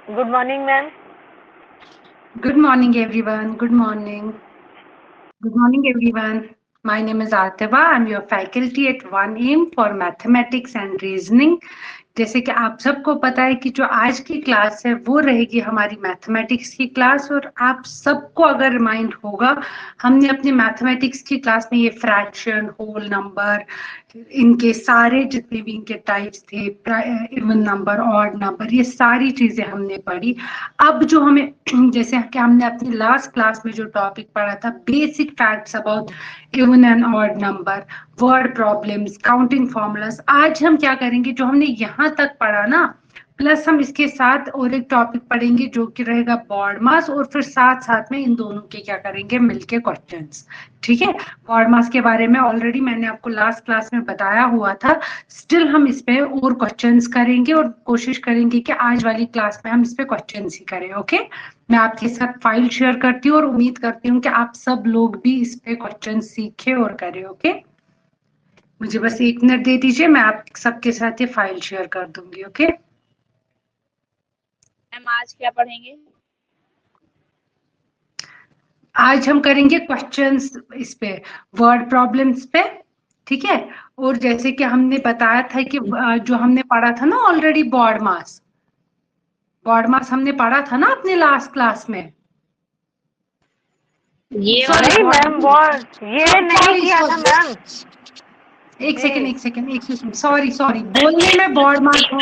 Good morning, ma'am. Good morning, everyone. Good morning. Good morning, everyone. My name is Artava. I'm your faculty at 1AM for Mathematics and Reasoning. जैसे कि आप सबको पता है कि जो आज की क्लास है वो रहेगी हमारी मैथमेटिक्स की क्लास। और आप सबको अगर रिमाइंड होगा, हमने अपने मैथमेटिक्स की क्लास में ये फ्रैक्शन, होल नंबर, इनके सारे जितने भी इनके टाइप्स थे, इवन नंबर, ऑड नंबर, ये सारी चीजें हमने पढ़ी। अब जो हमें जैसे कि हमने अपनी लास्ट क्लास में जो टॉपिक पढ़ा था, basic facts about even and odd number, word problems, counting formulas, आज हम क्या करेंगे, जो हमने यहाँ तक पढ़ा ना, प्लस हम इसके साथ और एक टॉपिक पढ़ेंगे जो कि रहेगा बॉड मास, और फिर साथ साथ में इन दोनों के क्या करेंगे, मिलके क्वेश्चंस। ठीक है। बॉड मास के बारे में ऑलरेडी मैंने आपको लास्ट क्लास में बताया हुआ था। स्टिल हम इस पे और क्वेश्चंस करेंगे और कोशिश करेंगे कि आज वाली क्लास में हम इस पे क्वेश्चंस ही करें। ओके। मैं आपके साथ फाइल शेयर करती हूँ और उम्मीद करती हूँ कि आप सब लोग भी इस पे क्वेश्चन सीखें और करें। ओके। मुझे बस 1 मिनट दे दीजिए, मैं आप सबके साथ ये फाइल शेयर कर दूंगी। ओके। मैम आज क्या पढ़ेंगे? आज हम करेंगे क्वेश्चंस इस पे, वर्ड प्रॉब्लम्स पे। ठीक है। और जैसे कि हमने बताया था कि जो हमने पढ़ा था ना ऑलरेडी, बॉड मास हमने पढ़ा था ना अपने लास्ट क्लास में। ये सॉरी, वाला? नहीं मैम, बहुत ये नहीं सॉरी किया था सॉरी, मैम। एक सेकेंड जी एक सेकेंड एक सेकेंड, सॉरी सॉरी, बोलने में बॉड मास हो,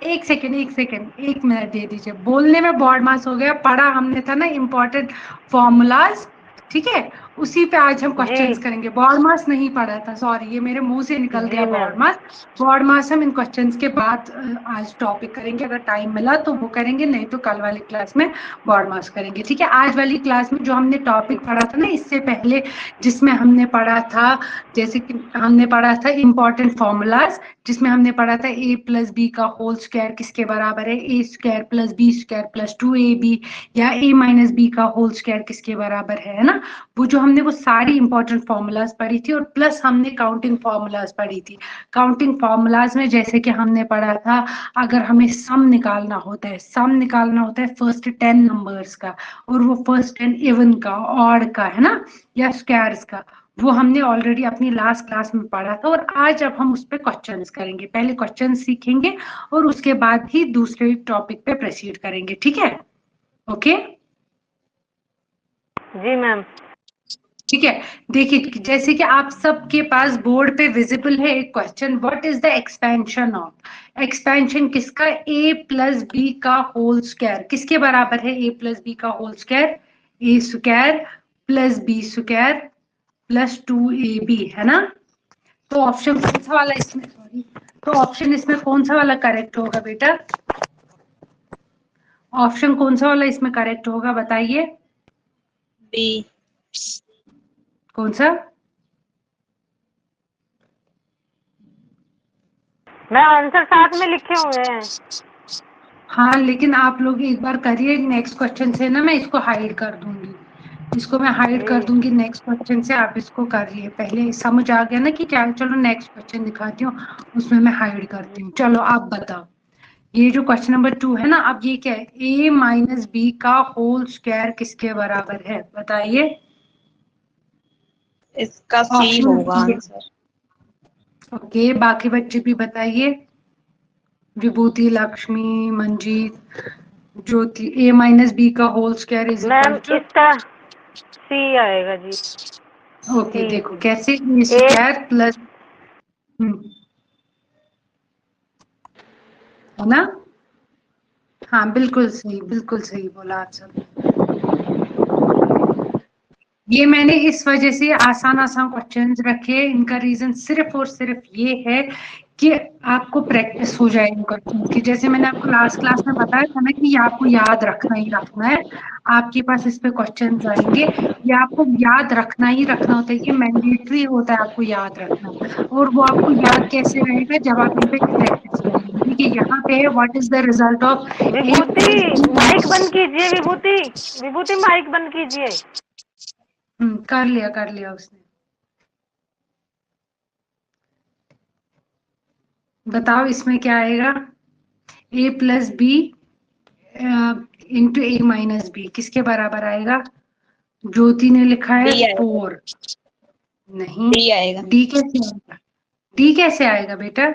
एक मिनट दे दीजिए, बोलने में बॉड मास हो गया। पढ़ा हमने था ना इम्पोर्टेंट फॉर्मूलाज। ठीक है। उसी पे आज हम जी क्वेश्चंस करेंगे, बॉड मास नहीं पढ़ा था, सॉरी, ये मेरे मुंह से निकल गया जी बॉड मैम। मास। बॉड मास हम इन क्वेश्चंस के बाद आज टॉपिक करेंगे, अगर टाइम मिला तो वो करेंगे, नहीं तो कल वाली क्लास में बॉड मास करेंगे। ठीक है। आज वाली क्लास में जो हमने टॉपिक ठीक। पढ़ा था ना इससे पहले, जिसमें हमने पढ़ा था, जैसे कि हमने पढ़ा था इम्पोर्टेंट फॉर्मूलाज, जिसमें हमने पढ़ा था ए प्लस बी का होल स्क्वायर किसके बराबर है, ए square plus B square plus 2ab, या ए माइनस बी का होल स्क्वायर किसके बराबर है ना। वो जो हमने वो सारी इंपॉर्टेंट फॉर्मूलाज पढ़ी थी, और प्लस हमने काउंटिंग फॉर्मूलाज पढ़ी थी। काउंटिंग फॉर्मूलाज में जैसे कि हमने पढ़ा था, अगर हमें सम निकालना होता है, फर्स्ट 10 नंबर्स का, और वो फर्स्ट 10 इवन का, ऑड का, है ना, या स्क्वायर्स का, वो हमने ऑलरेडी अपनी लास्ट क्लास में पढ़ा था। और आज अब हम उस पर क्वेश्चंस करेंगे, पहले क्वेश्चन सीखेंगे और उसके बाद ही दूसरे टॉपिक पे प्रोसीड करेंगे। ठीक है। ओके। जी मैम। ठीक है। देखिए, जैसे कि आप सबके पास बोर्ड पे विजिबल है एक question, what is the expansion of, expansion किसका, ए प्लस बी का होल स्क्वायर किसके बराबर है, ए प्लस बी का whole square, A square plus B square plus 2ab, है ना। तो ऑप्शन कौन सा वाला इसमें, सॉरी, तो ऑप्शन इसमें कौन सा वाला करेक्ट होगा बेटा, ऑप्शन कौन सा वाला इसमें करेक्ट होगा बताइए। बी। कौन सा। मैम आंसर साथ में लिखे हुए हैं। हाँ, लेकिन आप लोग एक बार करिए, नेक्स्ट क्वेश्चन से ना मैं इसको हाइड कर दूंगी, इसको मैं हाइड कर जी दूंगी नेक्स्ट क्वेश्चन से, आप इसको करिए, पहले समझ आ गया ना कि क्या। चलो नेक्स्ट क्वेश्चन दिखाती हूँ, उसमें मैं हाइड करती हूँ। चलो आप बताओ, ये जो क्वेश्चन नंबर 2 है ना, अब ये क्या है, ए माइनस बी का होल स्क्वायर किसके बराबर है बताइए। इसका सी ऑप्शन होगा आंसर। ओके, बाकी बच्चे भी बताइए, Vibhuti, Lakshmi, Manjeet, Jyoti, A minus B का whole square is equal ma'am, to, इसका सी आएगा जी। ओके सी देखो सी कैसे, ए ए। स्क्वायर प्लस, है ना। हाँ बिल्कुल सही बोला आप सब। ये मैंने इस वजह से आसान आसान क्वेश्चंस रखे, इनका रीजन सिर्फ और सिर्फ ये है कि आपको प्रैक्टिस हो जाए इन क्वेश्चंस की। जैसे मैंने आपको लास्ट क्लास में बताया था ना कि ये आपको याद रखना ही रखना है, आपके पास इस पे क्वेश्चंस आएंगे, ये आपको याद रखना ही रखना होता है, ये मैंडेटरी होता है आपको याद रखना। और वो आपको याद कैसे रहेगा, जब आप इन पे प्रैक्टिस करेंगे। देखिए यहाँ पे है, what is the result of a Vibhuti, plus mike b. बंद कीजिए। विभूति, विभूति माइक बंद कीजिए। कर लिया उसने। बताओ इसमें क्या आएगा, ए प्लस बी इंटू ए माइनस बी किसके बराबर आएगा? ज्योति ने लिखा है डी आएगा। 4। नहीं, डी आएगा। डी कैसे आएगा? डी कैसे आएगा बेटा?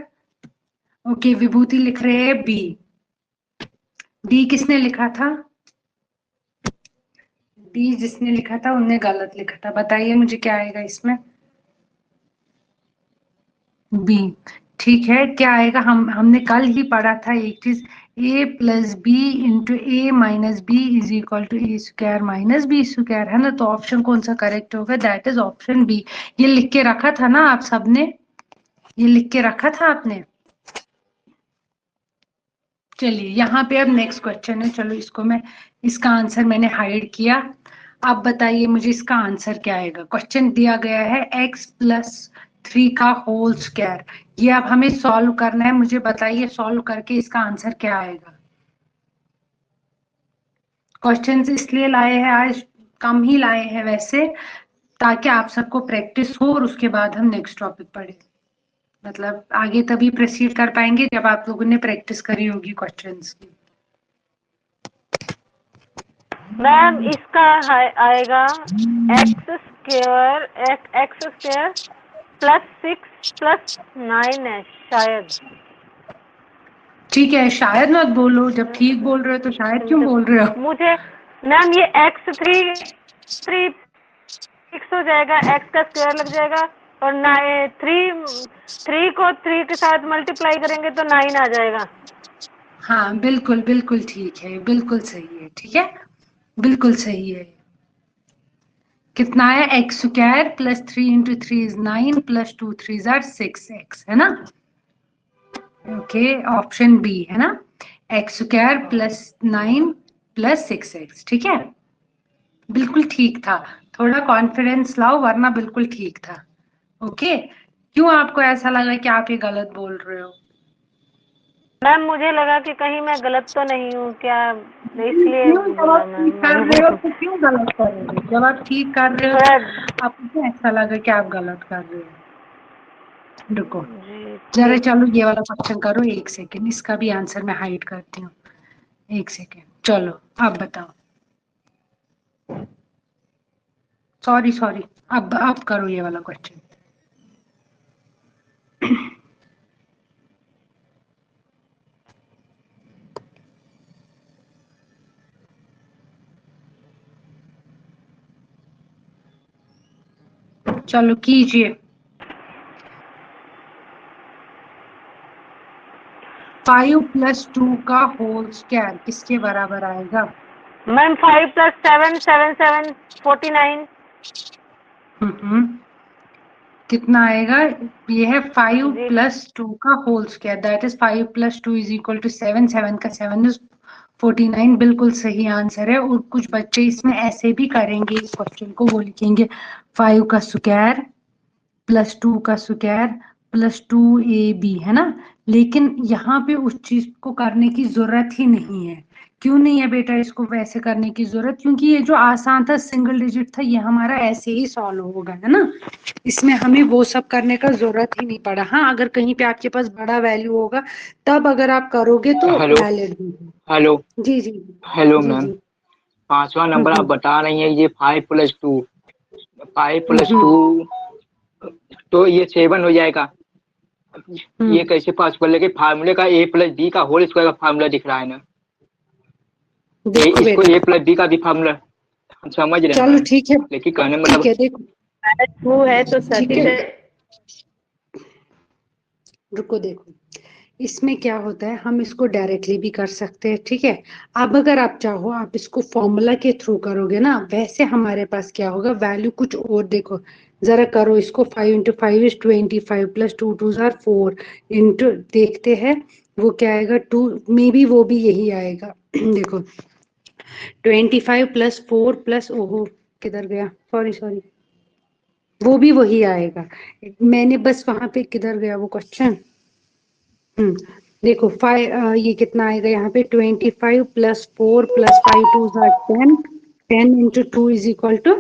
ओके, विभूति लिख रहे हैं बी। डी किसने लिखा था? डी जिसने लिखा था उनने गलत लिखा था। बताइए मुझे क्या आएगा इसमें? बी। ठीक है, क्या आएगा? हमने कल ही पढ़ा था एक चीज, A plus B into A minus B is equal to A square minus B square, है ना? तो ऑप्शन कौन सा करेक्ट होगा? That is option B. ये लिख के रखा था ना आप सबने? ये लिख के रखा था आपने? चलिए यहाँ पे अब नेक्स्ट क्वेश्चन है। चलो इसको मैं, इसका आंसर मैंने हाइड किया। अब बताइए मुझे इसका आंसर क्या आएगा? क्वेश्चन दिया गया है x प्लस 3 का होल स्क्वायर। ये अब हमें सॉल्व करना है। मुझे बताइए सॉल्व करके इसका आंसर क्या आएगा? क्वेश्चंस इसलिए लाए हैं आज, कम ही लाए हैं वैसे, ताकि आप सबको प्रैक्टिस हो और उसके बाद हम नेक्स्ट टॉपिक पढ़े। मतलब आगे तभी प्रोसीड कर पाएंगे जब आप लोगों ने प्रैक्टिस करी होगी क्वेश्चंस की। मैम इसका आएगा एक्स स्क्वायर प्लस 6 प्लस 9 है शायद। ठीक है, शायद मत बोलो, जब ठीक बोल रहे हो तो शायद क्यों बोल रहे हो? मुझे मैम ये x3 फिक्स हो जाएगा, x का स्क्वायर लग जाएगा और 3 को 3 के साथ मल्टीप्लाई करेंगे तो 9 आ जाएगा। हाँ बिल्कुल बिल्कुल ठीक है, बिल्कुल सही है। ठीक है, बिल्कुल सही है। कितना है? X square plus 3 into 3 is 9 plus 2 3 jar 6x, है ना? ओके, ऑप्शन बी है ना? X square plus 9 plus 6x। ठीक है, बिल्कुल ठीक था। थोड़ा कॉन्फिडेंस लाओ वरना बिल्कुल ठीक था। ओके, क्यों आपको ऐसा लगा कि आप ये गलत बोल रहे हो? मैम मुझे लगा कि कहीं मैं गलत तो नहीं हूँ क्या, इसलिए क्यों? जब बोला आप ठीक कर मैम। रहे हो तो क्यों गलत कर रहे हो? जब आप ठीक कर रहे हो थोड़ा तो आपको क्यों ऐसा लगा कि आप गलत कर रहे हो? रुको जी जरा, ठीक। चलो ये वाला क्वेश्चन करो। एक सेकेंड, इसका भी आंसर मैं हाइड करती हूँ। एक सेकेंड, चलो अब बताओ। सॉरी सॉरी, अब करो ये वाला क्वेश्चन। चलो कीजिए। 5 प्लस 2 का होल स्क्वायर किसके बराबर आएगा? Ma'am 5 plus 7 7 7 49। कितना आएगा? ये है 5 जी प्लस 2 का whole square, that is 5 plus 2 is equal to 7। 7 का 7 इज 49। बिल्कुल सही आंसर है। और कुछ बच्चे इसमें ऐसे भी करेंगे इस क्वेश्चन को, वो लिखेंगे 5 का स्क्वायर प्लस 2 का स्क्वायर प्लस 2ab, है ना? लेकिन यहाँ पे उस चीज को करने की जरूरत ही नहीं है। क्यों नहीं है बेटा इसको वैसे करने की जरूरत? क्योंकि ये जो आसान था सिंगल डिजिट था, ये हमारा ऐसे ही सॉल्व होगा, है ना? इसमें हमें वो सब करने का जरूरत ही नहीं पड़ा। हाँ, अगर कहीं पे आपके पास बड़ा वैल्यू होगा तब अगर आप करोगे तो हेलो वैलिड होगा। हेलो जी जी हेलो जी मैम, जी। 5वां नंबर आप बता रही हैं ये 5 प्लस 2, 5 प्लस हम्म, 2 तो ये 7 हो जाएगा। ये कैसे पॉसिबल है कि फार्मूले का a प्लस बी का होल स्क्वायर का फार्मूला दिख रहा है ना? देखो इसको बेटा, a प्लस बी का भी फार्मूला हम समझ रहे हैं चलो मैम, ठीक है, लेकिन कहने ठीक मतलब है। देखो, 2 है तो ठीक 30 है, रुको देखो, इसमें क्या होता है, हम इसको डायरेक्टली भी कर सकते हैं। ठीक है, अब अगर आप चाहो आप इसको फॉर्मूला के थ्रू करोगे ना, वैसे हमारे पास क्या होगा, वैल्यू कुछ और। देखो जरा करो इसको, 5 into 5 is 25 plus 2 2 jar 4 into, देखते हैं वो क्या आएगा। 2 मे बी वो भी यही आएगा। देखो 25 प्लस 4 प्लस, ओहो किधर गया, सॉरी सॉरी, वो भी वही आएगा। मैंने बस वहां पे किधर गया वो क्वेश्चन। देखो 5, ये कितना आएगा यहाँ पे, 25 plus 4 plus 5 2 10, 10 into 2 is equal to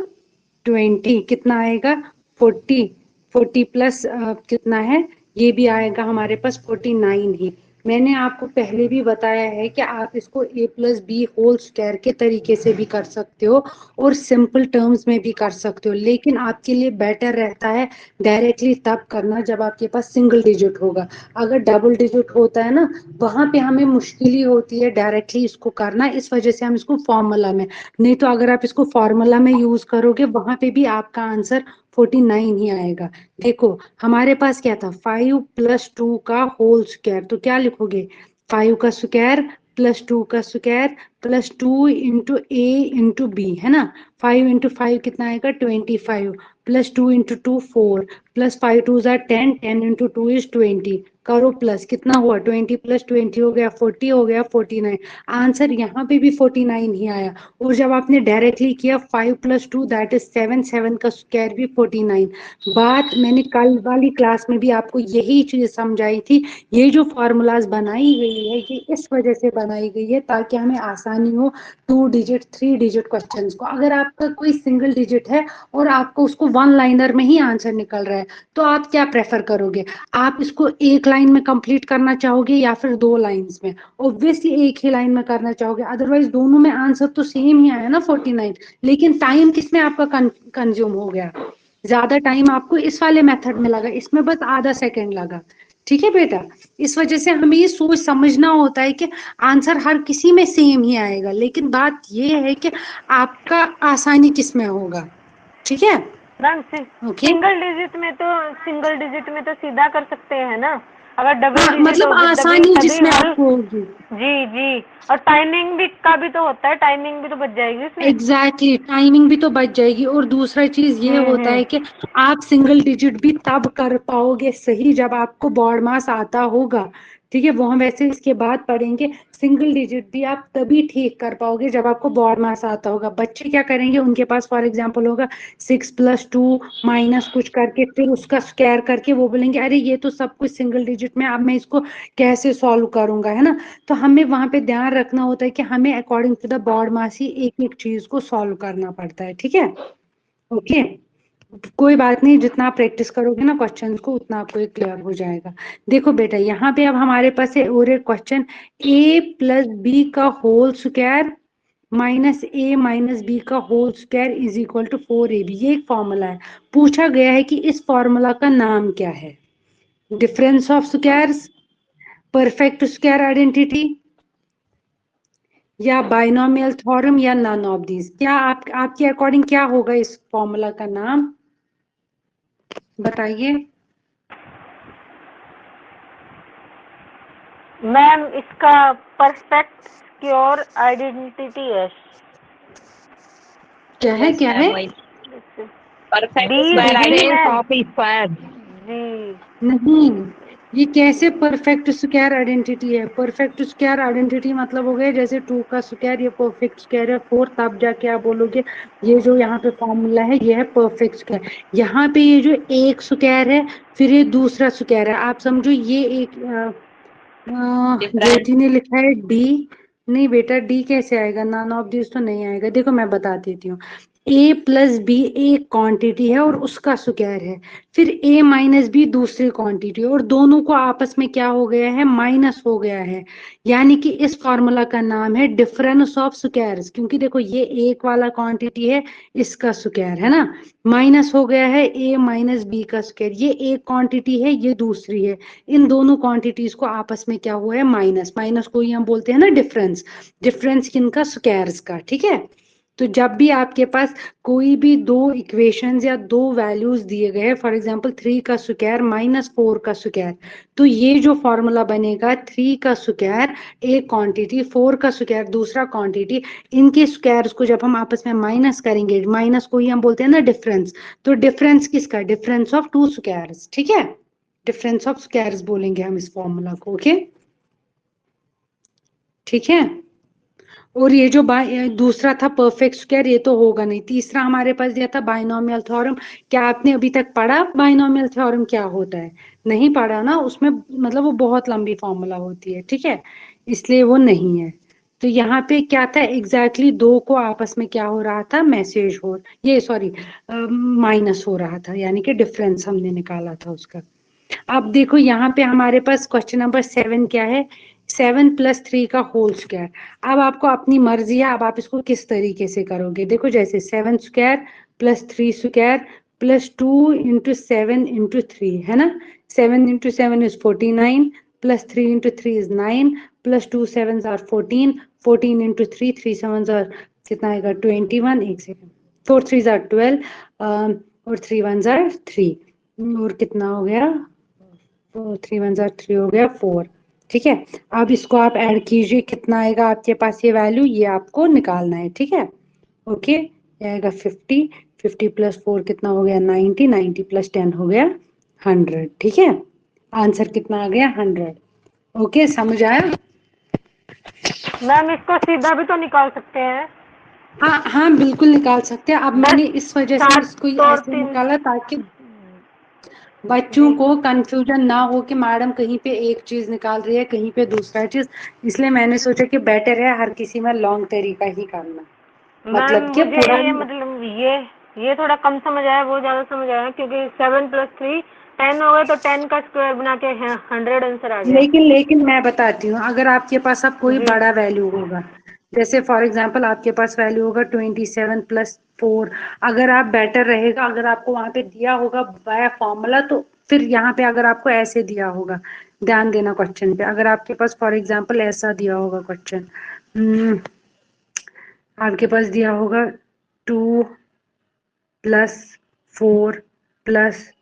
20। कितना आएगा? 40। 40 प्लस कितना है, ये भी आएगा हमारे पास 49 ही। मैंने आपको पहले भी बताया है कि आप इसको a plus b whole square के तरीके से भी कर सकते हो और सिंपल टर्म्स में भी कर सकते हो, लेकिन आपके लिए बेटर रहता है डायरेक्टली तब करना जब आपके पास सिंगल डिजिट होगा। अगर डबल डिजिट होता है ना, वहां पे हमें मुश्किल ही होती है डायरेक्टली इसको करना, इस वजह से हम इसको फॉर्मूला में, नहीं तो अगर आप इसको फॉर्मूला में यूज करोगे वहां पे भी आपका आंसर 49 ही आएगा। देखो हमारे पास क्या था, 5 + 2 का होल स्क्वायर, तो क्या लिखोगे, 5 का स्क्वायर प्लस 2 का स्क्वायर प्लस 2 इंटू ए इंटू बी, है ना। 5 इंटू 5 कितना आएगा, 25 plus 2 into 2 4 plus 5 2 jar 10, 10 into 2 is 20, करो प्लस, कितना हुआ, 20 + 20 हो गया 40, हो गया 49। आंसर यहाँ पे भी 49 ही आया। और जब आपने डायरेक्टली किया 5 + 2 दैट इज 7, 7 का स्क्वायर भी 49। बात मैंने कल वाली क्लास में भी आपको यही चीज समझाई थी। ये जो फॉर्मूलाज बनाई गई है ये इस वजह से बनाई गई है ताकि हमें आसानी हो 2 डिजिट 3 डिजिट क्वेश्चंस को। अगर आपका कोई सिंगल डिजिट है और आपको उसको वन लाइनर में ही आंसर निकल रहा है तो आप क्या प्रेफर करोगे, आप इसको एक लाइन में कंप्लीट करना चाहोगे या फिर 2 लाइंस में? ऑब्वियसली एक ही लाइन में करना चाहोगे, अदरवाइज दोनों में आंसर तो सेम ही आया ना 49, लेकिन टाइम किसमें आपका कंज्यूम हो गया, ज्यादा टाइम आपको इस वाले मेथड में लगा, इसमें बस आधा सेकंड लगा। ठीक है बेटा, इस वजह से हमें ये सोच समझना होता है कि आंसर हर किसी में सेम ही आएगा, लेकिन बात ये है कि आपका आसानी किस में होगा। ठीक है, मैम ओके। सिंगल डिजिट में तो सीधा कर सकते हैं ना, अगर डबल डिजिट मतलब होगी आसानी तभी जिसमें हल। आपको होगी। जी जी, और टाइमिंग भी का भी तो होता है, टाइमिंग भी तो बच जाएगी इसमें। एग्जैक्टली टाइमिंग भी तो बच जाएगी। और दूसरा चीज ये होता है कि आप सिंगल डिजिट भी तब कर पाओगे सही जब आपको बॉड मास आता होगा। ठीक है, वो हम वैसे इसके बाद पढ़ेंगे। सिंगल डिजिट भी आप तभी ठीक कर पाओगे जब आपको बॉड मास आता होगा। बच्चे क्या करेंगे, उनके पास फॉर एग्जांपल होगा 6 + 2 माइनस कुछ करके फिर उसका स्क्वायर करके वो बोलेंगे अरे ये तो सब कुछ सिंगल डिजिट में, अब मैं इसको कैसे सॉल्व करूंगा, है ना। तो हमें वहां पे ध्यान रखना होता है कि हमें अकॉर्डिंग टू द बॉड मास ही एक एक चीज को सॉल्व करना पड़ता है। ठीक है, ओके, कोई बात नहीं, जितना आप प्रैक्टिस करोगे ना क्वेश्चन को उतना आपको क्लियर हो जाएगा। देखो बेटा यहाँ पे अब हमारे पास है और एक क्वेश्चन, a + b का whole square minus a minus b का whole square is equal to 4ab। ये एक फॉर्मूला है, पूछा गया है कि इस फॉर्मूला का नाम क्या है, difference of squares, perfect square identity, या बाइनोमियल थ्योरम, या नन ऑफ दीज। क्या आपके अकॉर्डिंग क्या होगा इस फॉर्मूला का नाम, बताइए। मैम इसका परफेक्ट स्क्योर आइडेंटिटी है। क्या है, क्या है? Perfect D square D square. जी नहीं, ये कैसे परफेक्ट स्क्वायर आइडेंटिटी है? परफेक्ट स्क्वायर आइडेंटिटी मतलब हो गया जैसे 2 का स्क्वायर, ये परफेक्ट स्क्वायर है 4, तब जाके आप बोलोगे ये जो यहाँ पे फॉर्मूला है ये है परफेक्ट स्क्वायर। यहाँ पे ये जो एक स्क्वायर है फिर ये दूसरा स्क्वायर है, आप समझो ये एक ज्योति ने लिखा है डी, नहीं बेटा डी कैसे आएगा, नन ऑफ दिस तो नहीं आएगा। देखो मैं बता देती हूँ, a + b एक क्वांटिटी है और उसका स्क्वायर है, फिर a - b दूसरी क्वांटिटी, और दोनों को आपस में क्या हो गया है, माइनस हो गया है। यानी कि इस फॉर्मूला का नाम है डिफरेंस ऑफ स्क्वायर्स, क्योंकि देखो ये एक वाला क्वांटिटी है, इसका स्क्वायर है ना, माइनस हो गया है a - b का स्क्वायर, ये एक क्वांटिटी है ये दूसरी है, इन दोनों क्वांटिटीज को आपस में क्या हुआ है, माइनस, माइनस को ही हम बोलते हैं ना डिफरेंस, डिफरेंस किनका, स्क्वायर्स का। ठीक है, तो जब भी आपके पास कोई भी दो इक्वेशंस या दो वैल्यूज दिए गए, फॉर एग्जांपल 3 का स्क्वायर - 4 का स्क्वायर, तो ये जो फॉर्मूला बनेगा 3 का स्क्वायर एक क्वांटिटी, 4 का स्क्वायर दूसरा क्वांटिटी, इनके स्क्वायर्स को जब हम आपस में माइनस करेंगे, माइनस को ही हम बोलते हैं ना डिफरेंस, तो डिफरेंस किसका, डिफरेंस ऑफ 2 स्क्वायर्स। ठीक है, डिफरेंस ऑफ स्क्वायर्स बोलेंगे हम इस फॉर्मूला को। ओके, ठीक है। और ये जो दूसरा था परफेक्ट स्क्वायर, ये तो होगा नहीं। तीसरा हमारे पास दिया था बाइनोमियल थ्योरम। क्या आपने अभी तक पढ़ा बाइनोमियल थ्योरम क्या होता है? नहीं पढ़ा ना, उसमें मतलब वो बहुत लंबी फॉर्मूला होती है। ठीक है, इसलिए वो नहीं है। तो यहाँ पे क्या था एग्जैक्टली, दो को आपस में क्या हो रहा था, मैसेज ये सॉरी माइनस हो रहा था, यानी कि डिफरेंस हमने निकाला था उसका। अब देखो यहाँ पे हमारे पास क्वेश्चन नंबर 7 क्या है, 7 + 3 का होल स्क्वायर। अब आपको अपनी मर्जी है, अब आप इसको किस तरीके से करोगे। देखो जैसे 7 स्क्वायर + 3 स्क्वायर + 2 × 7 × 3 है ना। 7 × 7 is 49 + 3 × 3 is 9 + 2 7s are 14 14 × 3 3 7s are कितना आएगा 21। एक सेकंड, 4 3s are 12 और 3 1s are 3 और कितना हो गया 3 1s are 3 हो गया 4। ठीक है, अब इसको आप ऐड कीजिए, कितना आएगा आपके पास ये वैल्यू, ये आपको निकालना है। ठीक है, ओके, ये आएगा 50 50 + 4 कितना हो गया 90 90 + 10 हो गया 100। ठीक है, आंसर कितना आ गया 100। ओके, समझ आया। मैम इसको सीधा भी तो निकाल सकते हैं। हाँ हाँ बिल्कुल निकाल सकते हैं। अब मैंने 10 इस वजह से 7 इसको और ऐसे 3 निकाला ताकि बच्चों जी। को कंफ्यूजन ना हो कि मैडम कहीं पे एक चीज निकाल रही है कहीं पे दूसरा चीज, इसलिए मैंने सोचा कि बेटर है हर किसी में लॉन्ग तरीका ही करना, मैम मतलब कि मुझे पूरा। ये मतलब ये थोड़ा कम समझ आया, वो ज्यादा समझ आया, क्योंकि 7 + 3 10 हो गए, तो 10 का स्क्वायर बना के 100 आंसर आ गया। लेकिन मैं बताती हूँ, अगर आपके पास अब कोई जी बड़ा वैल्यू होगा, जैसे फॉर एग्जांपल आपके पास वैल्यू होगा 27 + 4, अगर आप बेटर रहेगा, अगर आपको वहां पे दिया होगा बाय फॉर्मूला, तो फिर यहाँ पे अगर आपको ऐसे दिया होगा, ध्यान देना क्वेश्चन पे, अगर आपके पास फॉर एग्जांपल ऐसा दिया होगा क्वेश्चन, आपके पास दिया होगा 2 + 4 +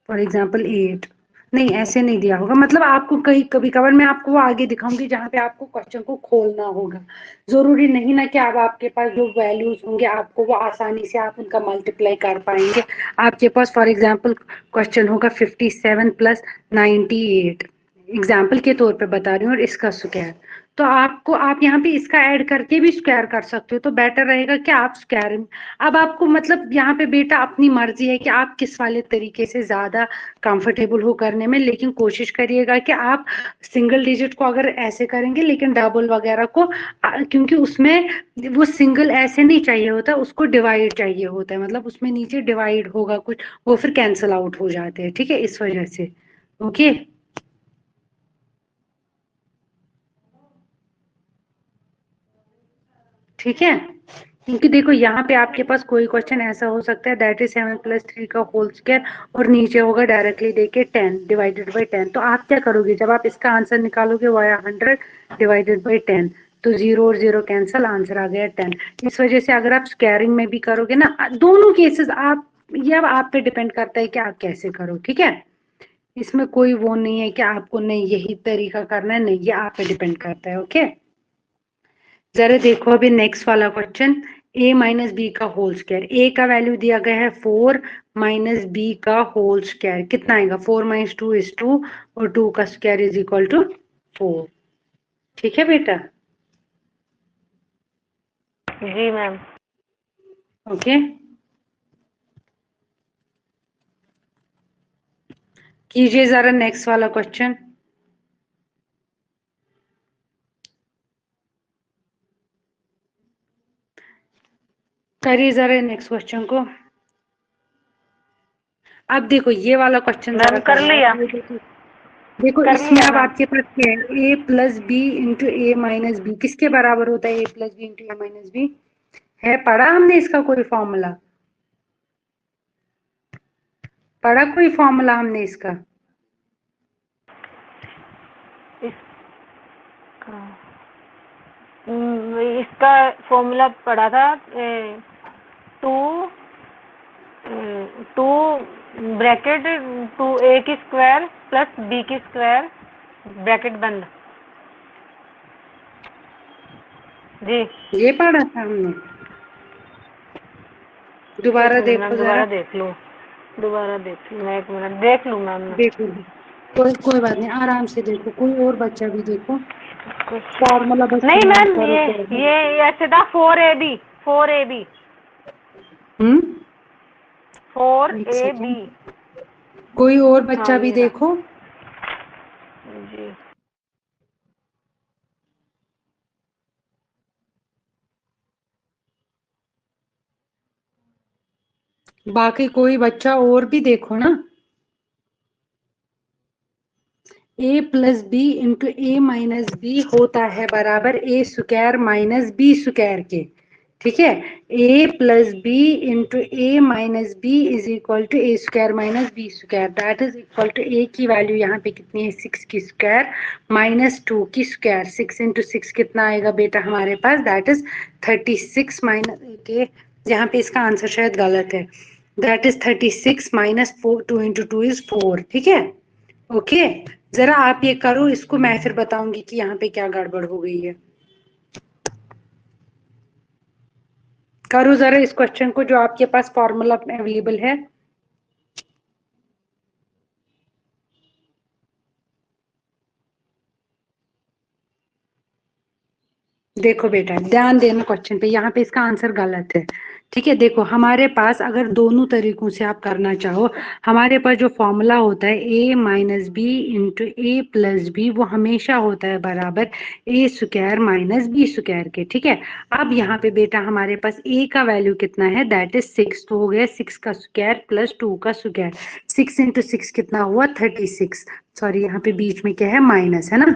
फॉर एग्जाम्पल 8, नहीं ऐसे नहीं दिया होगा, मतलब आपको कहीं कभी कभार मैं आपको वो आगे दिखाऊंगी जहाँ पे आपको क्वेश्चन को खोलना होगा। जरूरी नहीं ना कि अब आपके पास जो वैल्यूज होंगे आपको वो आसानी से आप उनका मल्टीप्लाई कर पाएंगे। आपके पास फॉर एग्जाम्पल क्वेश्चन होगा 57 + 98, एग्जाम्पल के तौर पे बता रही हूँ, और इसका स्क्वायर, तो आपको आप यहाँ पे इसका ऐड करके भी स्क्वायर कर सकते हो, तो बेटर रहेगा कि आप स्क्वायर। अब आपको मतलब यहाँ पे बेटा अपनी मर्जी है कि आप किस वाले तरीके से ज्यादा कंफर्टेबल हो करने में, लेकिन कोशिश करिएगा कि आप सिंगल डिजिट को अगर ऐसे करेंगे, लेकिन डबल वगैरह को क्योंकि उसमें वो सिंगल ऐसे नहीं चाहिए होता, उसको डिवाइड चाहिए होता है, मतलब उसमें नीचे डिवाइड होगा कुछ, वो फिर कैंसल आउट हो जाते हैं। ठीक है, इस वजह से। ओके, ठीक है, क्योंकि देखो यहाँ पे आपके पास कोई क्वेश्चन ऐसा हो सकता है दैट इज 7 + 3 का होल स्क्वायर, और नीचे होगा डायरेक्टली देके 10 / 10, तो आप क्या करोगे जब आप इसका आंसर निकालोगे वाया 100 / 10, तो 0 और 0 कैंसल, आंसर आ गया 10। इस वजह से अगर आप स्क्वायरिंग में भी करोगे ना, दोनों केसेस आप, ये अब आप पे डिपेंड करता है कि आप कैसे करो। ठीक है, इसमें कोई वो नहीं है कि आपको नहीं यही तरीका करना है, नहीं, ये आप पे डिपेंड करता है। ओके, जरा देखो अभी नेक्स्ट वाला क्वेश्चन, a - b का होल स्क्वायर। a का वैल्यू दिया गया है 4 - b का होल स्क्वायर कितना आएगा, 4 - 2 is 2 और 2 का स्क्वायर इज इक्वल टू 4। ठीक है बेटा, जी मैम। ओके, कीजिए जरा नेक्स्ट वाला क्वेश्चन, करिए जरा नेक्स्ट क्वेश्चन को। अब देखो ये वाला क्वेश्चन जरा मैम कर करना लिया, है, ये देखो कर इसमें लिया अब मैम। आपके पास क्या है, a + b × a - b किसके बराबर होता है, a + b × a - b है, पढ़ा हमने इसका कोई फॉर्मूला, पढ़ा कोई फॉर्मूला हमने इसका। इसका फॉर्मूला पढ़ा था, 2 2 ब्रैकेट 2a की स्क्वायर + b की स्क्वायर ब्रैकेट बंद। जी ये पढ़ा था हमने, एक दोबारा मिनट मैम, देखो जरा, दोबारा देख लूँ, मैं एक मिनट देख लूँ मैम। देखो कोई बात नहीं, आराम से देखो, कोई और बच्चा भी देखो, कुछ फॉर्मूला बस नहीं याद मैम, करो ये फॉर्मूला। ये ऐसे था 4ab 4ab हम्म, एक 4ab। सेकेंड, कोई और हाँ बच्चा भी ये रहा। देखो, जी बाकी कोई बच्चा और भी देखो ना। A plus B into A minus B होता है बराबर ए स्क्वायर माइनस बी स्क्वायर के, ठीक है। A plus B into A minus B is equal to A square minus B square, that is equal to A की value यहाँ पे कितनी है 6 की स्क्वायर माइनस 2 की स्क्वायर, 6 इंटू 6 कितना आएगा बेटा हमारे पास, दैट इज 36 माइनस, यहाँ पे इसका आंसर शायद गलत है, that is 36 minus 4, 2 into 2 is 4, ठीक है। ओके जरा आप ये करो, इसको मैं फिर बताऊंगी कि यहाँ पे क्या गड़बड़ हो गई है। करो जरा इस क्वेश्चन को जो आपके पास फॉर्मूला अवेलेबल है। देखो बेटा ध्यान देना क्वेश्चन पे, यहाँ पे इसका आंसर गलत है, ठीक है। देखो हमारे पास अगर दोनों तरीकों से आप करना चाहो, हमारे पास जो फॉर्मूला होता है a minus b into a plus b, वो हमेशा होता है बराबर ए स्क्वायर माइनस बी स्क्वायर के, ठीक है। अब यहाँ पे बेटा हमारे पास a का वैल्यू कितना है, दैट इज 6, तो हो गया 6 का स्क्वायर प्लस 2 का स्क्वायर, 6 इंटू 6 कितना हुआ 36, सॉरी यहाँ पे बीच में क्या है माइनस है ना,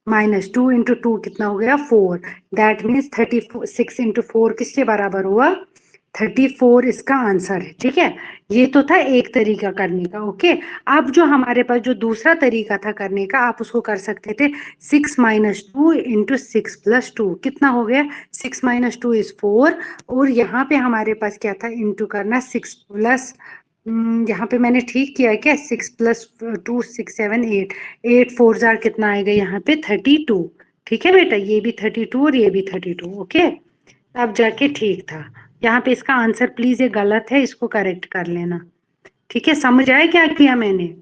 माइनस 2 इंटू 2 कितना हो गया 4, दैट मीन्स 36 इंटू 4 किसके बराबर हुआ 34, इसका आंसर है, ठीक है। ये तो था एक तरीका करने का, ओके। अब जो हमारे पास जो दूसरा तरीका था करने का, आप उसको कर सकते थे 6 माइनस 2 इंटू 6 प्लस 2, कितना हो गया 6 माइनस 2 इज 4, और यहाँ पे हमारे पास क्या था इंटू करना 6 प्लस, यहाँ पे मैंने ठीक किया क्या, 6 प्लस 2 6 7 8, 8 4 जार कितना आएगा यहाँ पे 32, ठीक है बेटा, ये भी 32 और ये भी 32, ओके। अब जाके ठीक था, यहाँ पे इसका आंसर प्लीज ये गलत है, इसको करेक्ट कर लेना, ठीक है। समझ आया क्या किया मैंने,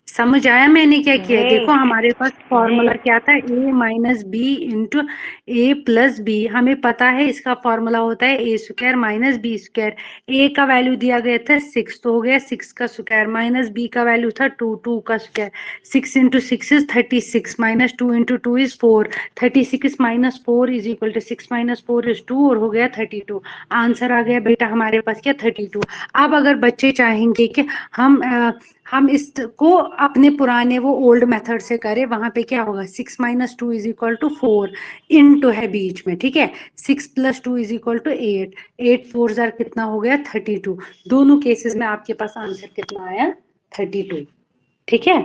समझ आया मैंने क्या किया। देखो हमारे पास फॉर्मूला क्या था, a minus b into a plus b, हमें पता है इसका फॉर्मूला होता है ए square minus B square, a का वैल्यू दिया गया था 6, तो हो गया 6 का स्क्वायर, माइनस बी का वैल्यू था 2, 2 का square, 6 into 6 is 36 minus 2 into 2 is 4, 36 minus 4 is equal to 6 minus 4 is 2, और हो गया 32, आंसर आ गया बेटा हमारे पास क्या 32। अब अगर बच्चे चाहेंगे कि हम इसको अपने पुराने वो ओल्ड मेथड से करें, वहां पे क्या होगा 6 minus 2 is equal to 4, into है बीच में, ठीक है, 6 प्लस 2 इज इक्वल टू 8, 8 4 जार कितना हो गया 32, दोनों केसेस में आपके पास आंसर कितना आया 32, ठीक है।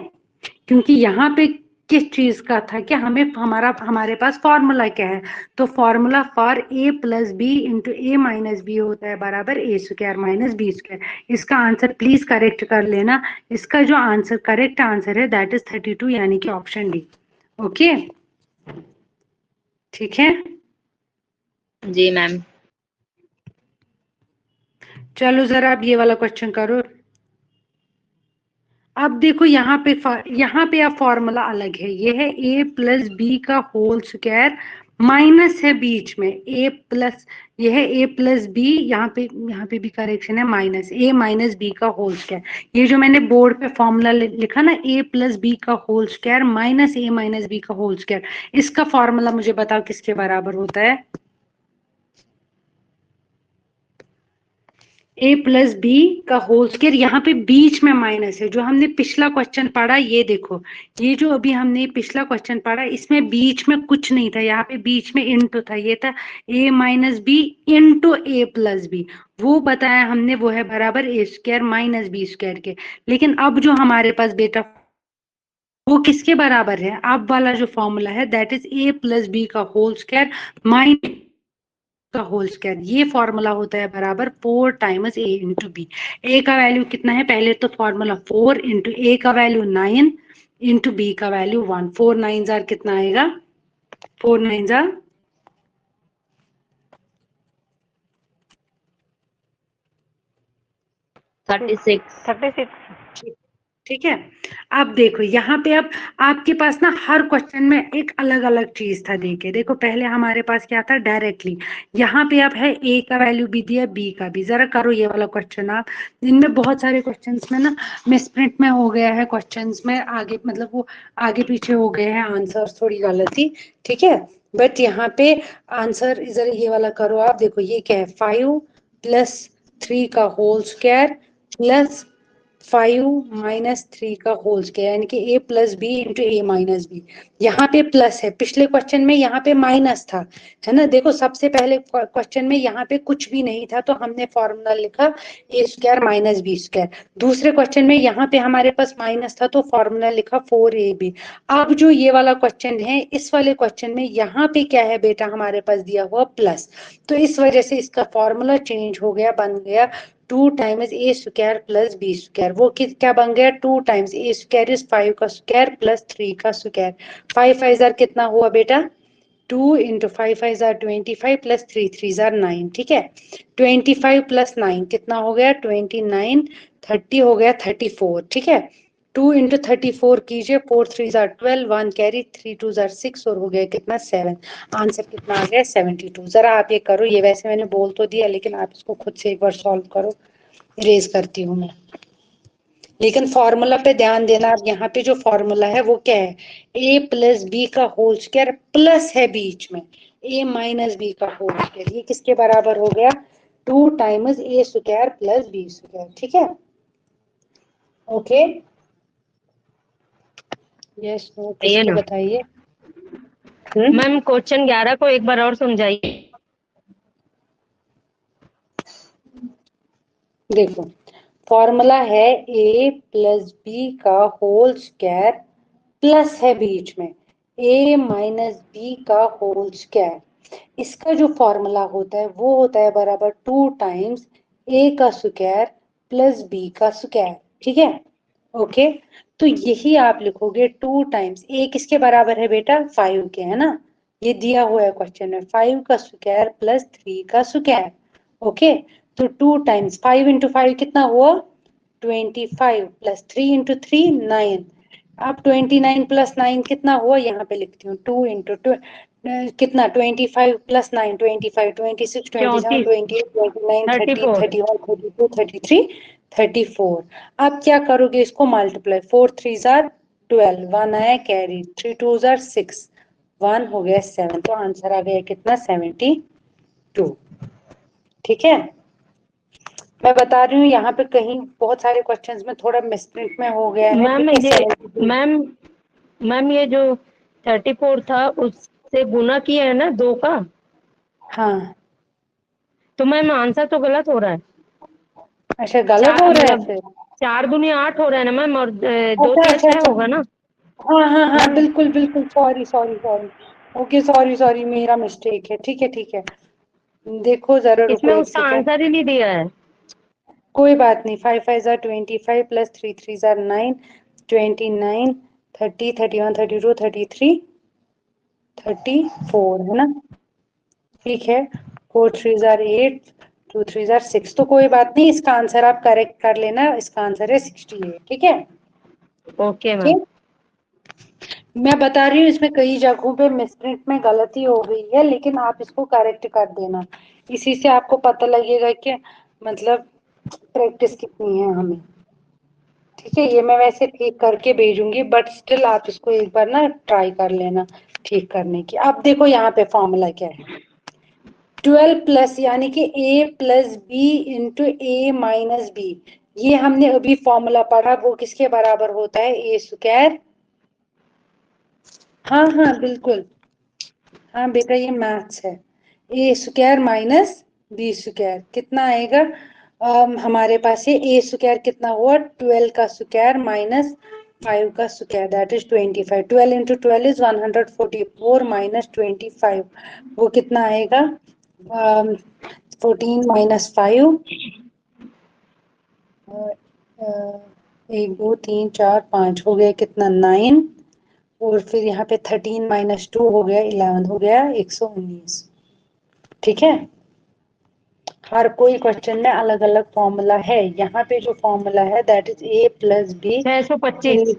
क्योंकि यहाँ पे किस चीज का था कि हमारे पास फॉर्मूला क्या है, तो formula for a plus B into A minus B होता है बराबर ए स्क्वायर माइनस बी स्क्वायर। इसका आंसर प्लीज करेक्ट कर लेना, इसका जो आंसर करेक्ट आंसर है दैट इज 32, यानी कि ऑप्शन डी, ओके ठीक है। जी मैम। चलो जरा अब ये वाला क्वेश्चन करो। अब देखो यहाँ पे अब फॉर्मूला अलग है, ये है a प्लस बी का होल स्क्वायर, माइनस है बीच में a प्लस, ये है a प्लस बी, यहाँ पे भी करेक्शन है, माइनस a माइनस बी का होल स्क्वायर। ये जो मैंने बोर्ड पे फॉर्मूला लिखा ना a प्लस बी का whole square minus a minus B का होल स्क्वायर, इसका फॉर्मूला मुझे बताओ किसके बराबर होता है, a प्लस बी का होल स्क्वायर, यहाँ पे बीच में माइनस है, जो हमने पिछला क्वेश्चन पढ़ा, ये देखो ये जो अभी हमने पिछला क्वेश्चन पढ़ा इसमें बीच में कुछ नहीं था, यहाँ पे बीच में इंटू था, ये था a minus b into a plus b, वो बताया हमने, वो है बराबर ए स्क्वायर माइनस बी स्क्वायर के। लेकिन अब जो हमारे पास बेटा वो किसके बराबर है, अब वाला जो फॉर्मूला है that is a plus B का होल स्क्वायर माइनस का होल स्क्वायर, ये फॉर्मूला होता है बराबर 4 times a into b. A का वैल्यू कितना है, पहले तो फॉर्मूला 4 इंटू ए का वैल्यू 9 इंटू बी का वैल्यू 1, 4 9 जार कितना आएगा 4 9 जार 36। ठीक है। अब देखो यहाँ पे अब आपके पास ना हर क्वेश्चन में एक अलग अलग चीज था, देखो पहले हमारे पास क्या था डायरेक्टली, यहाँ पे अब है a का वैल्यू भी दिया b का भी, जरा करो ये वाला क्वेश्चन आप, इनमें बहुत सारे क्वेश्चंस में ना मिसप्रिंट में हो गया है, क्वेश्चंस में आगे मतलब वो आगे पीछे हो गए हैं आंसर, थोड़ी गलती, ठीक है। बट यहाँ पे आंसर जरा ये वाला करो आप, देखो ये क्या है 5 प्लस 3 का होल स्क्वायर प्लस 5 माइनस 3 का होल स्क्वायर, यानी कि a plus B into A minus b. यहाँ पे प्लस है, पिछले क्वेश्चन में यहाँ पे माइनस था, है ना। देखो सबसे पहले क्वेश्चन में यहाँ पे कुछ भी नहीं था तो हमने फॉर्मूला लिखा ए स्क्वायर माइनस बी स्क्वायर। दूसरे क्वेश्चन में यहाँ पे हमारे पास माइनस था तो फॉर्मूला लिखा 4ab। अब जो ये वाला क्वेश्चन है, इस वाले क्वेश्चन में यहाँ पे क्या है बेटा, हमारे पास दिया हुआ प्लस, तो इस वजह से इसका फॉर्मूला चेंज हो गया, बन गया 2 टाइम्स ए स्क्वायर प्लस बी स्क्वायर। वो क्या बन गया, 2 टाइम्स ए स्क्वायर इज 5 का स्क्वायर प्लस 3 का स्क्वायर। 5 5 जार कितना हुआ बेटा, 2 इंटू 5 5 जार 25 प्लस 3 3 जार 9, ठीक है। 25 प्लस 9 कितना हो गया, 29, 30 हो गया 34, ठीक है। 2 इंटू 34 कीजिए, 4 3 जार 12, 1 कैरी, 3 2 जार 6 और हो गया कितना 7। आंसर कितना आ गया 72। जरा आप ये करो, ये वैसे मैंने बोल तो दिया लेकिन आप इसको खुद से एक बार सॉल्व करो। इरेज करती हूँ मैं, लेकिन फॉर्मूला पे ध्यान देना। अब यहाँ पे जो फॉर्मूला है वो क्या है, a प्लस बी का होल स्क्वायर प्लस है बीच में a माइनस बी का होल स्क्वायर। ये किसके बराबर हो गया, 2 टाइम्स ए स्क्वायर प्लस बी स्क्वायर, ठीक है। ओके, यस नो ये किसको ना बताइए। मैम क्वेश्चन 11 को एक बार और समझाइए। देखो फॉर्मूला है a प्लस बी का होल स्क्वायर प्लस है बीच में a माइनस बी का होल स्क्वायर। इसका जो फॉर्मूला होता है वो होता है बराबर 2 टाइम्स a का स्क्वायर प्लस b का स्क्वायर, ठीक है। ओके, तो यही आप लिखोगे 2 टाइम्स a किसके बराबर है बेटा, 5 के, है ना। ये दिया हुआ है क्वेश्चन में, 5 का स्क्वायर प्लस 3 का स्क्वायर। ओके, तो 2 टाइम्स 5 इंटू 5 कितना हुआ, 25 प्लस 3 इंटू 3 9। अब 29 प्लस 9 कितना हुआ, यहाँ पे लिखती हूँ 2 इंटू 2 कितना, 25 प्लस 9 25, 26 27 34 28 29 30 34 31 32 33 34। अब क्या करोगे, इसको मल्टीप्लाई, 4 3 जार 12, 1 आया कैरी, 3 2 जार 6, 1 हो गया 7, तो आंसर आ गया कितना 72, ठीक है। मैं बता रही हूँ यहाँ पे कहीं बहुत सारे क्वेश्चंस में थोड़ा मिस्टेक में हो गया है, मैम ठीक है। ये 72, मैम मैम ये जो 34 था उससे गुना किया है ना 2 का, हाँ तो मैम आंसर तो गलत हो रहा है। अच्छा गलत चार हो रहा है मतलब फिर, 4 दूनी 8 हो रहा है ना मैम, और 2 अच्छा 6 अच्छा 6 अच्छा, होगा ना हाँ हाँ हाँ मैम। बिल्कुल बिल्कुल, sorry sorry sorry, okay sorry sorry, मेरा मिस्टेक है, ठीक है ठीक है। देखो जरा रुको इसमें एक उसका सेकेंड, आंसर ही नहीं दिया है। कोई बात नहीं। 5 5 जार 25 प्लस 3 3 जार 9, 29 30 31 32 33 34, है ना, ठीक है। 4 3 जार 8, 2 3 जार 6, तो कोई बात नहीं, इसका आंसर आप करेक्ट कर लेना, इसका आंसर है 68, ठीक है। Okay ma'am. ठीक, मैं बता रही हूँ इसमें कई जगहों पे मिसप्रिंट में गलती हो गई है, लेकिन आप इसको करेक्ट कर देना, इसी से आपको पता लगेगा कि मतलब प्रैक्टिस कितनी है हमें, ठीक है। ये मैं वैसे ठीक करके भेजूंगी, बट स्टिल आप इसको एक बार ना ट्राई कर लेना ठीक करने की। अब देखो यहाँ पे फॉर्मूला क्या है, 12 प्लस यानी कि a plus B into A minus b. ये हमने अभी फॉर्मूला पढ़ा, वो किसके बराबर होता है, ए स्क्वायर, हाँ हाँ बिल्कुल, हाँ बेटा ये मैथ्स है। ए स्क्वायर माइनस बी स्क्वायर कितना आएगा, हमारे पास है ए स्क्वायर कितना हुआ, 12 का स्क्वायर माइनस 5 का square, that is 25। 12 into 12 is 144 minus 25, वो कितना आएगा, 14 माइनस 5, 1 2 3 4 5 हो गया कितना 9, और फिर यहाँ पे 13 माइनस 2 हो गया 11, हो गया 119, ठीक है। हर कोई क्वेश्चन में अलग अलग फॉर्मूला है, यहाँ पे जो फॉर्मूला है that is a plus b. 625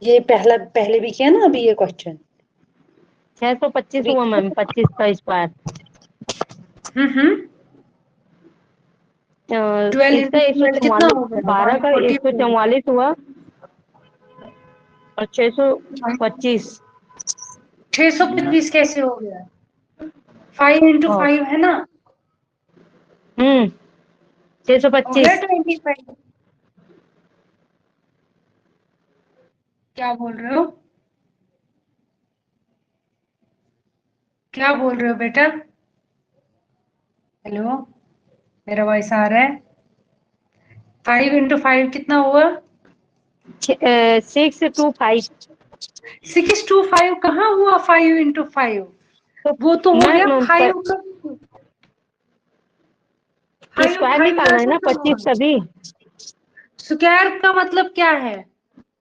ये पहले भी किया ना अभी ये क्वेश्चन, 625 हुआ मैम, 25 का स्क्वायर। हम्म, 12 इसका इंटू 12 कितना 144, हो गया, 12 का 144, 144 हुआ और 625। 625 कैसे हो गया, 5 इंटू हाँ 5 है ना, हम्म हो 625। गया 25। क्या बोल रहे हो? क्या बोल रहे हो बेटा? हेलो, मेरा वॉइस आ रहा है? 5 × 5 कितना हुआ? 625। 625 कहाँ हुआ 5 × 5? तो वो तो हो गया मैम 5 का। स्क्वायर 5 निकालना है कैसे ना, करोगे? 25 तभी। स्क्वायर का मतलब क्या है?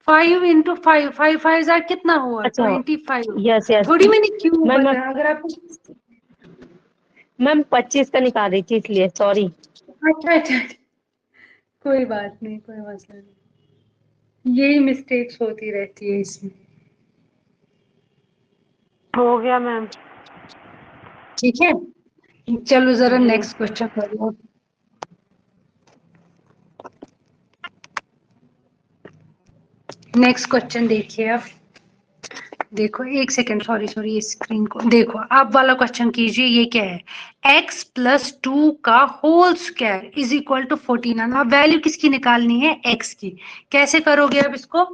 5 × 5, 5 5 कितना हुआ? अच्छा, 25। यस यस थोड़ी मैंने क्यों मैम। बताया, अगर आपको। मैम 25 का निकाल रही थी इसलिए, सॉरी। अच्छा अच्छा, कोई बात नहीं, कोई मसला नहीं, यही मिस्टेक्स होती रहती है इसमें। हो गया मैम। ठीक है, चलो जरा जी। नेक्स्ट क्वेश्चन करो। नेक्स्ट क्वेश्चन देखिए अब। देखो एक सेकेंड, सॉरी स्क्रीन को देखो। अब वाला क्वेश्चन कीजिए, ये क्या है? x + 2 का whole square is equal to 49। अब वैल्यू किसकी निकालनी है? x की। कैसे करोगे अब इसको?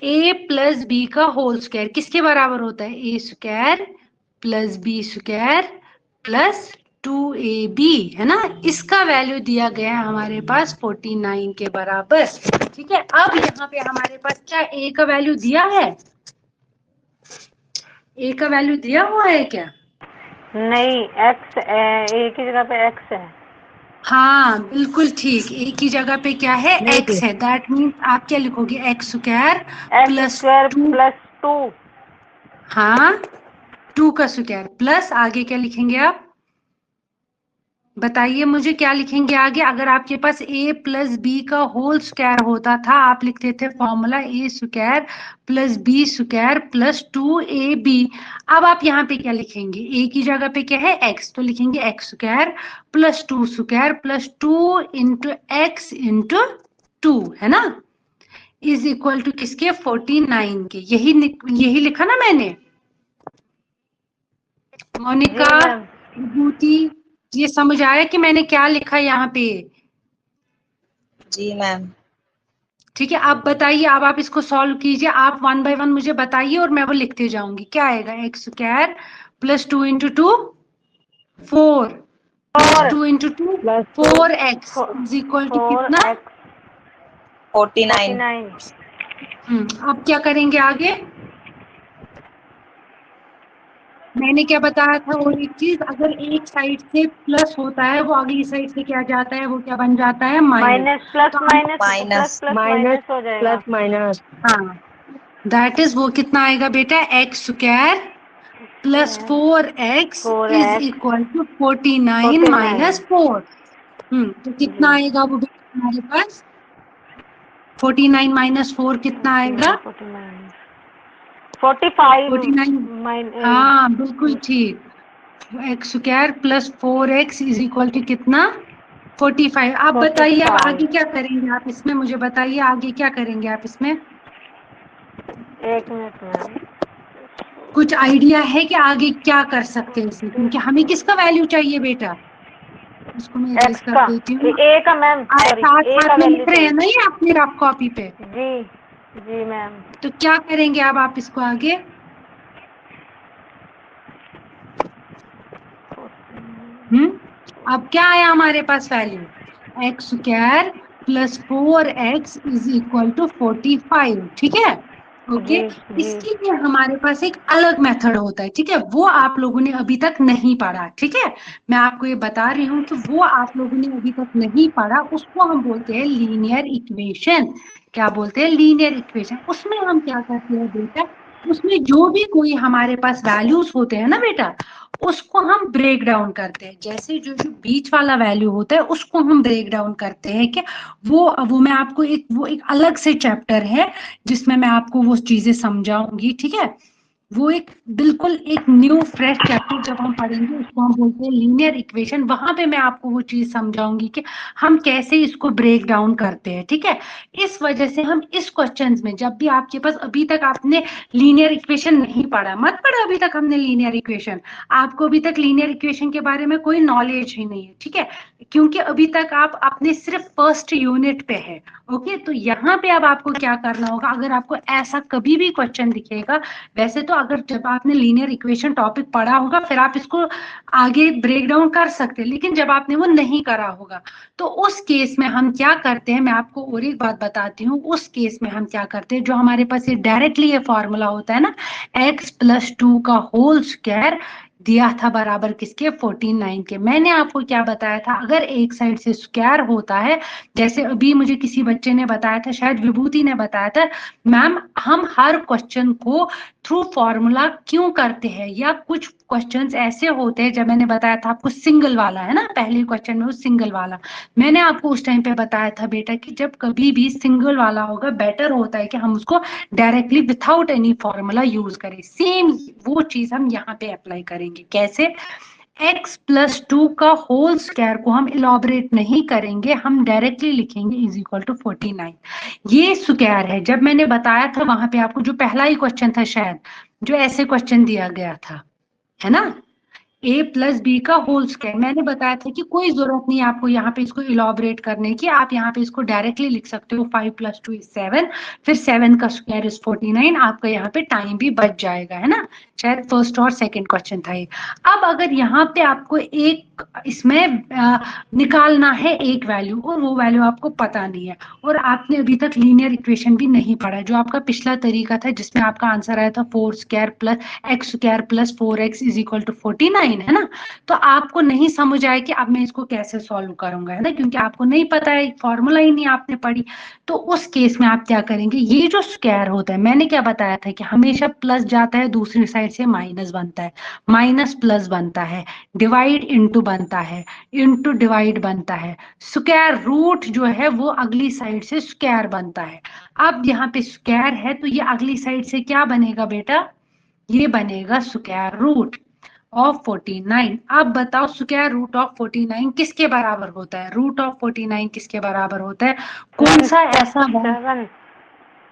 a + b का होल स्क्वायर किसके बराबर होता है? a² + b² + 2ab, है ना? इसका वैल्यू दिया गया है हमारे पास 49 के बराबर। ठीक है, अब यहाँ पे हमारे पास क्या a का वैल्यू दिया है? a का वैल्यू दिया हुआ है क्या? नहीं, एक्स एक ही जगह पे एक्स है। हाँ बिल्कुल ठीक, a की जगह पे क्या है? नहीं x है। दैट मीन्स आप क्या लिखोगे? x² x + square 2। प्लस 2। हाँ, 2 का स्क्वायर प्लस आगे क्या लिखेंगे आप? बताइए मुझे, क्या लिखेंगे आगे? अगर आपके पास a + b का होल स्क्वायर होता था, आप लिखते थे फॉर्मूला a² + b² + 2ab। अब आप यहाँ पे क्या लिखेंगे? a की जगह पे क्या है? x, तो लिखेंगे x² + 2² + 2 × x × 2, है ना? इज इक्वल टू किसके? 49 के। यही लिखा ना मैंने? मोनिका, जी मैम। विभूति, ये समझ आया कि मैंने क्या लिखा यहाँ पे? जी मैम। ठीक है, आप बताइए। अब आप इसको सॉल्व कीजिए, आप 1 बाय 1 मुझे बताइए और मैं वो लिखते जाऊंगी। क्या आएगा? x² + 2 × 2 4 + 2 × 2 plus 4x is equal to कितना? 4x 49। 49। अब क्या करेंगे आगे? मैंने क्या बताया था? और एक चीज, अगर एक साइड से प्लस होता है, वो अगली साइड से क्या जाता है? वो क्या बन जाता है? माइनस। माइनस प्लस तो minus minus. Plus plus minus minus हो जाएगा। Plus minus. हाँ, दैट इज वो कितना आएगा बेटा? x² + 4x is 4x equal to 49 49। - 4। तो कितना जी। आएगा वो बेटा हमारे पास? 49 - 4 कितना आएगा? 49 45 49। हाँ बिल्कुल ठीक। x² + 4x is equal to कितना? 45। आप बताइए अब 45। आगे क्या करेंगे आप इसमें? मुझे बताइए आगे क्या करेंगे आप इसमें? एक मिनट मैम। कुछ आइडिया है कि आगे क्या कर सकते हैं इसमें? क्योंकि हमें किसका वैल्यू चाहिए बेटा? इसको मैं इरेज एक्स कर का देती हूँ। ए का मैम, आप सॉरी साथ ए का साथ में वैल्यू लिख रहे हैं चाहिए। ना ये अपनी रफ कॉपी पे? जी जी मैम। तो क्या करेंगे अब आप इसको आगे? अब क्या आया हमारे पास value? x² + 4x is equal to 45। ठीक है, ओके। जी जी इसके लिए हमारे पास एक अलग मेथड होता है, ठीक है? वो आप लोगों ने अभी तक नहीं पढ़ा, ठीक है? मैं आपको ये बता रही हूँ कि वो आप लोगों ने अभी तक नहीं पढ़ा। उसको हम बोलते हैं लीनियर इक्वेशन। क्या बोलते हैं? Linear equation. उसमें हम क्या करते हैं बेटा? उसमें जो भी कोई हमारे पास वैल्यूज होते हैं ना बेटा, उसको हम ब्रेक डाउन करते हैं। जैसे जो जो बीच वाला वैल्यू होता है उसको हम ब्रेक डाउन करते हैं। कि वो मैं आपको एक अलग से चैप्टर है जिसमें मैं आपको वो चीजें समझाऊंगी, ठीक है? वो एक बिल्कुल एक न्यू फ्रेश चैप्टर जब हम पढ़ेंगे उसको हम बोलते हैं लीनियर इक्वेशन। वहां पे मैं आपको वो चीज समझाऊंगी कि हम कैसे इसको ब्रेक डाउन करते हैं, ठीक है। इस वजह से हम इस क्वेश्चंस में जब भी आपके पास, अभी तक आपने लीनियर इक्वेशन नहीं पढ़ा, मत पढ़ा अभी तक हमने लीनियर इक्वेशन, आपको अभी तक लीनियर इक्वेशन के बारे में कोई नॉलेज ही नहीं है, ठीक है, क्योंकि अभी तक आप अपने सिर्फ फर्स्ट यूनिट पे है। ओके, तो यहाँ पे अब आपको क्या करना होगा, अगर आपको ऐसा कभी भी क्वेश्चन दिखेगा, वैसे तो अगर जब आपने लीनियर इक्वेशन टॉपिक पढ़ा होगा फिर आप इसको आगे ब्रेक डाउन कर सकते हैं, लेकिन जब आपने वो नहीं करा होगा तो उस केस में हम क्या करते हैं, मैं आपको और एक बात बताती हूँ। उस केस में हम क्या करते हैं, जो हमारे पास ये डायरेक्टली ये फॉर्मूला होता है ना, x+2 का होल स्क्वायर दिया था बराबर किसके, 49 के। मैंने आपको क्या बताया था, अगर एक साइड से स्क्वायर होता है, जैसे अभी मुझे किसी बच्चे ने बताया था, शायद विभूति ने बताया था, मैम हम हर क्वेश्चन को थ्रू फॉर्मूला क्यों करते हैं, या कुछ क्वेश्चंस ऐसे होते हैं, जब मैंने बताया था आपको सिंगल वाला है ना, पहले क्वेश्चन में वो सिंगल वाला, मैंने आपको उस टाइम पे बताया था बेटा कि जब कभी भी सिंगल वाला होगा बेटर होता है कि हम उसको directly without any formula use करें। सेम वो चीज हम यहाँ पे अप्लाई करेंगे। कैसे, x+2 का होल स्क्वायर को हम इलॉबरेट नहीं करेंगे, हम डायरेक्टली लिखेंगे इज इक्वल टू 49। ये स्क्वायर है, जब मैंने बताया था वहां पे आपको जो पहला ही क्वेश्चन था शायद, जो ऐसे क्वेश्चन दिया गया था, है ना, a+b का होल स्क्वायर, मैंने बताया था कि कोई जरूरत नहीं है आपको यहाँ पे इसको इलॉबरेट करने की, आप यहाँ पे इसको डायरेक्टली लिख सकते हो 5+2 इज 7, फिर 7 का स्क्वायर इज 49, आपका यहाँ पे टाइम भी बच जाएगा, है ना। शायद फर्स्ट और सेकंड क्वेश्चन था ये। अब अगर यहाँ पे आपको एक इसमें निकालना है एक वैल्यू, और वो वैल्यू आपको पता नहीं है, और आपने अभी तक लीनियर इक्वेशन भी नहीं पढ़ा, जो आपका पिछला तरीका था जिसमें आपका आंसर आया था 4² plus x² plus 4x is equal to 49, है ना, तो आपको नहीं समझ आया कि अब मैं इसको कैसे सॉल्व करूंगा, है ना, क्योंकि आपको नहीं पता है, फॉर्मूला ही नहीं आपने पढ़ी। तो उस केस में आप क्या करेंगे, ये जो स्क्वायर होता है, मैंने क्या बताया था कि हमेशा प्लस जाता है, दूसरी साइड से माइनस बनता है, माइनस प्लस बनता है, डिवाइड इंटू बनता है, इंटू डिवाइड बनता है, स्क्वायर रूट जो है वो अगली साइड से स्क्वायर बनता है। अब यहाँ पे स्क्वायर है तो ये अगली साइड से क्या बनेगा बेटा, ये बनेगा स्क्वायर रूट ऑफ 49। अब बताओ स्क्वायर रूट ऑफ 49 किसके बराबर होता है, रूट ऑफ 49 किसके बराबर होता है, कौन सा ऐसा 7।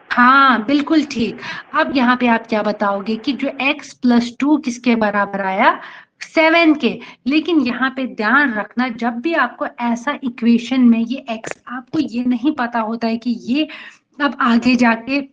हाँ बिल्कुल ठीक। अब यहाँ पे आप क्या बताओगे कि जो x+2 किसके बराबर आया, 7 के। लेकिन यहाँ पे ध्यान रखना, जब भी आपको ऐसा इक्वेशन में ये x, आपको ये नहीं पता होता है कि ये अब आगे जाके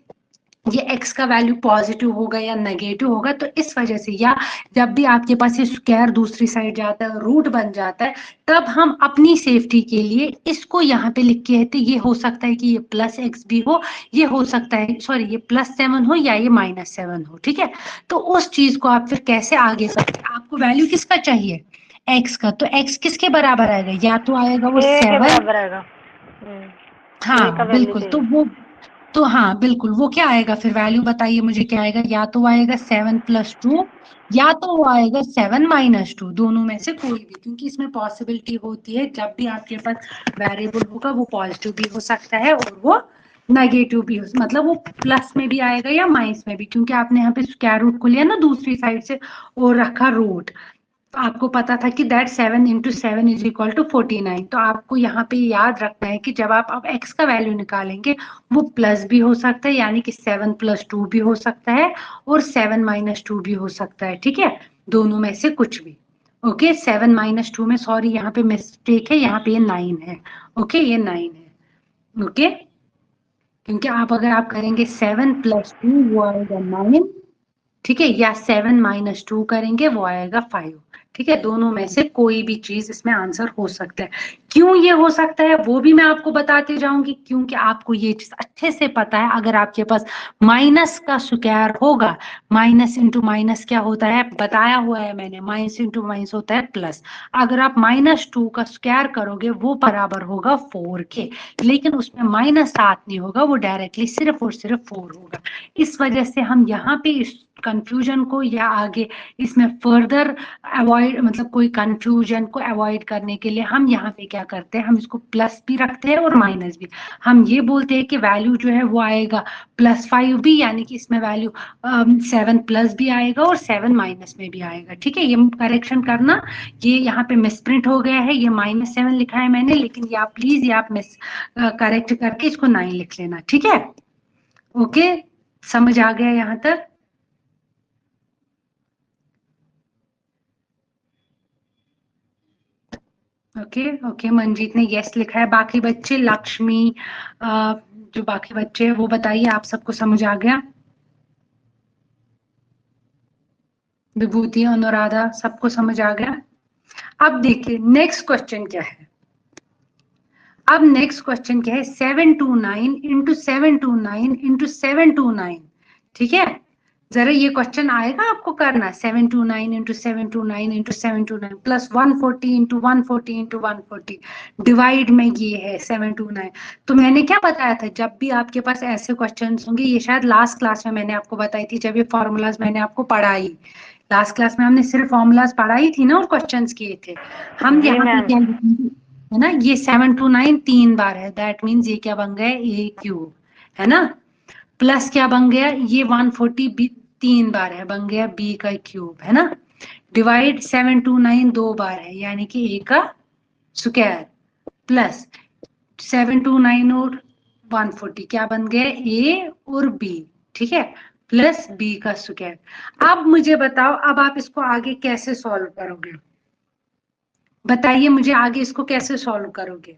ये x का वैल्यू पॉजिटिव होगा या नेगेटिव होगा, तो इस वजह से, या जब भी आपके पास ये स्क्वायर दूसरी साइड जाता है, रूट बन जाता है, तब हम अपनी सेफ्टी के लिए इसको यहाँ पे लिख के है, तो ये हो सकता है कि ये +x भी हो, ये हो सकता है, सॉरी, ये +7 हो या ये -7 हो, ठीक है। तो उस चीज को आप फिर कैसे आगे सकते, आपको वैल्यू किसका चाहिए, x का, तो x किसके बराबर आएगा, या तो आएगा वो ए के 7, बराबर आएगा। हाँ का वैल्यू बिल्कुल, तो वो, तो हाँ बिल्कुल, वो क्या आएगा फिर, वैल्यू बताइए मुझे क्या आएगा, या तो आएगा 7+2, या तो वो आएगा 7 - 2, दोनों में से कोई भी, क्योंकि इसमें पॉसिबिलिटी होती है जब भी आपके पास वेरिएबल होगा वो पॉजिटिव भी हो सकता है और वो नेगेटिव भी हो, मतलब वो प्लस में भी आएगा या माइनस में भी, क्योंकि आपने यहाँ पे स्क्वायर रूट को लिया ना दूसरी साइड से और रखा रूट, आपको पता था कि दैट 7 × 7 इज इक्वल टू 49। तो आपको यहाँ पे याद रखना है कि जब आप अब x का वैल्यू निकालेंगे वो प्लस भी हो सकता है, यानी कि 7+2 भी हो सकता है और 7 - 2 भी हो सकता है, ठीक है, दोनों में से कुछ भी। ओके, 7 - 2 में, सॉरी यहाँ पे मिस्टेक है, यहाँ पे ये 9 है, ओके, ये 9 है, ओके, क्योंकि आप अगर आप करेंगे 7+2 वो आएगा 9, ठीक है, या 7 - 2 करेंगे वो आएगा 5, ठीक है, दोनों में से कोई भी चीज इसमें आंसर हो सकता है। क्यों ये हो सकता है वो भी मैं आपको बताते जाऊंगी, क्योंकि आपको ये चीज अच्छे से पता है, अगर आपके पास माइनस का स्क्वायर होगा, माइनस इंटू माइनस क्या होता है, बताया हुआ है मैंने, माइनस इंटू माइनस होता है प्लस, अगर आप -2 का स्क्वायर करोगे वो बराबर होगा 4 के, लेकिन उसमें -7 नहीं होगा, वो डायरेक्टली सिर्फ और सिर्फ 4 होगा। इस वजह से हम यहाँ पे कंफ्यूजन को या आगे इसमें फर्दर अवॉइड, मतलब कोई कंफ्यूजन को अवॉइड करने के लिए हम यहाँ पे क्या करते हैं, हम इसको प्लस भी रखते हैं और माइनस भी। हम ये बोलते हैं कि वैल्यू जो है वो आएगा +5 भी, यानी कि इसमें वैल्यू 7 प्लस भी आएगा और 7 माइनस में भी आएगा। ठीक है, ये करेक्शन करना, ये यहाँ पे मिसप्रिंट हो गया है, ये -7 लिखा है मैंने, लेकिन ये आप प्लीज ये आप मिस करेक्ट करके इसको 9 लिख लेना। ठीक है, ओके, समझ आ गया यहाँ तक? ओके ओके, मनजीत ने यस लिखा है। बाकी बच्चे, लक्ष्मी, जो बाकी बच्चे हैं वो बताइए, आप सबको समझ आ गया? विभूति, अनुराधा, सबको समझ आ गया? अब देखिए नेक्स्ट क्वेश्चन क्या है। अब नेक्स्ट क्वेश्चन क्या है, 729 इंटू 729 इंटू 729। ठीक है, जरा ये क्वेश्चन आएगा आपको करना, 729 into 729 into 729 plus 140 into 140 into 140 divide में ये है 729। तो मैंने क्या बताया था, जब भी आपके पास ऐसे क्वेश्चन होंगे, ये शायद लास्ट क्लास में मैंने आपको बताई थी, जब ये फॉर्मूलाज मैंने आपको पढ़ाई, लास्ट क्लास में हमने सिर्फ फॉर्मूलाज पढ़ाई थी ना और क्वेश्चंस किए थे हम। यहाँ पे क्या लिखेंगे है ना, ये 729 3 बार है, दैट मीन्स ये क्या बन गया, ए क्यूब है ना, प्लस क्या बन गया, ये 140 भी 3 बार है, बन गया बी का क्यूब है ना, डिवाइड 729 2 बार है, यानी कि ए का स्क्वायर, प्लस 729 और 140 क्या बन गया, ए और बी। ठीक है, प्लस बी का स्क्वायर। अब मुझे बताओ, अब आप इसको आगे कैसे सॉल्व करोगे, बताइए मुझे, आगे इसको कैसे सॉल्व करोगे,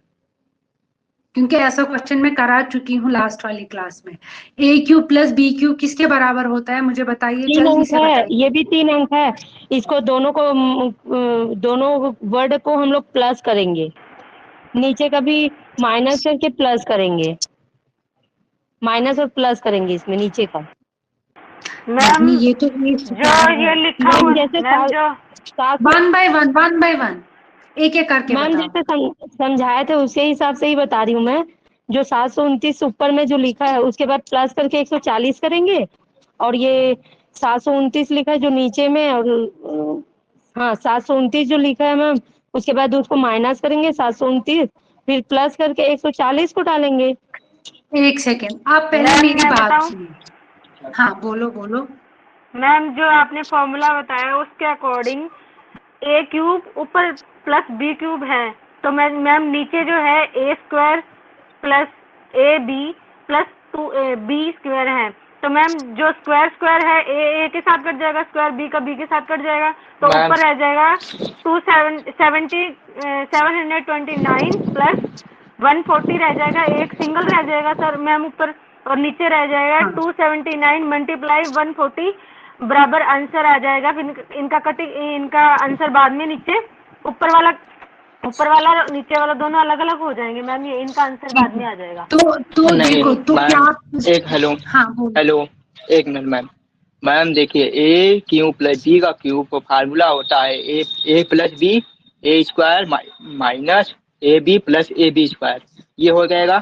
क्योंकि ऐसा क्वेश्चन मैं करा चुकी हूँ लास्ट वाली क्लास में। ए क्यूब प्लस बी क्यूब किसके बराबर होता है, मुझे बताइए, 3 जल्दी अंक से है, बताइए। ये भी 3 अंक है। इसको दोनों को दोनों वर्ड को हम लोग प्लस करेंगे, नीचे का भी माइनस करके प्लस करेंगे, माइनस और प्लस करेंगे इसमें नीचे का। मैम ये तो जो ये लिखा हुआ, जैसे मैम जो 1 बाय 1 एक एक करके मैम बताओ। जैसे समझाए थे उसी हिसाब से ही बता रही हूँ मैं। जो 729 ऊपर में जो लिखा है उसके बाद प्लस करके 140 करेंगे, और ये 729 लिखा है जो नीचे में, और हाँ 729 जो लिखा है मैम, उसके बाद उसको माइनस करेंगे 729, फिर प्लस करके 140 को डालेंगे। एक सेकेंड, आप पहले मैम मेरी मैं बात बताऊं? सुनिए। हाँ बोलो बोलो। मैम जो आपने फॉर्मूला बताया उसके अकॉर्डिंग ए क्यूब ऊपर प्लस बी क्यूब है, तो मैम नीचे जो है ए square plus A B plus 2b square है। तो मैम जो स्क्वायर स्क्वायर है ए के साथ कट जाएगा, स्क्वायर बी का बी के साथ कट जाएगा, तो ऊपर रह जाएगा 729 प्लस 140 रह जाएगा, एक सिंगल रह जाएगा सर मैम ऊपर, और नीचे रह जाएगा 279 मल्टीप्लाई 140 बराबर आंसर आ जाएगा। फिर इनका कटिंग, इनका आंसर बाद में नीचे, ऊपर वाला नीचे वाला दोनों अलग अलग हो जाएंगे मैम, ये इनका आंसर बाद में आ जाएगा। तो देखो, तो क्या आप एक हेलो, हाँ बोलो। हेलो, एक मिनट मैम देखिए, ए क्यूब प्लस बी का क्यूब का फार्मूला होता है A plus B A square minus A B plus A B square, ये हो जाएगा।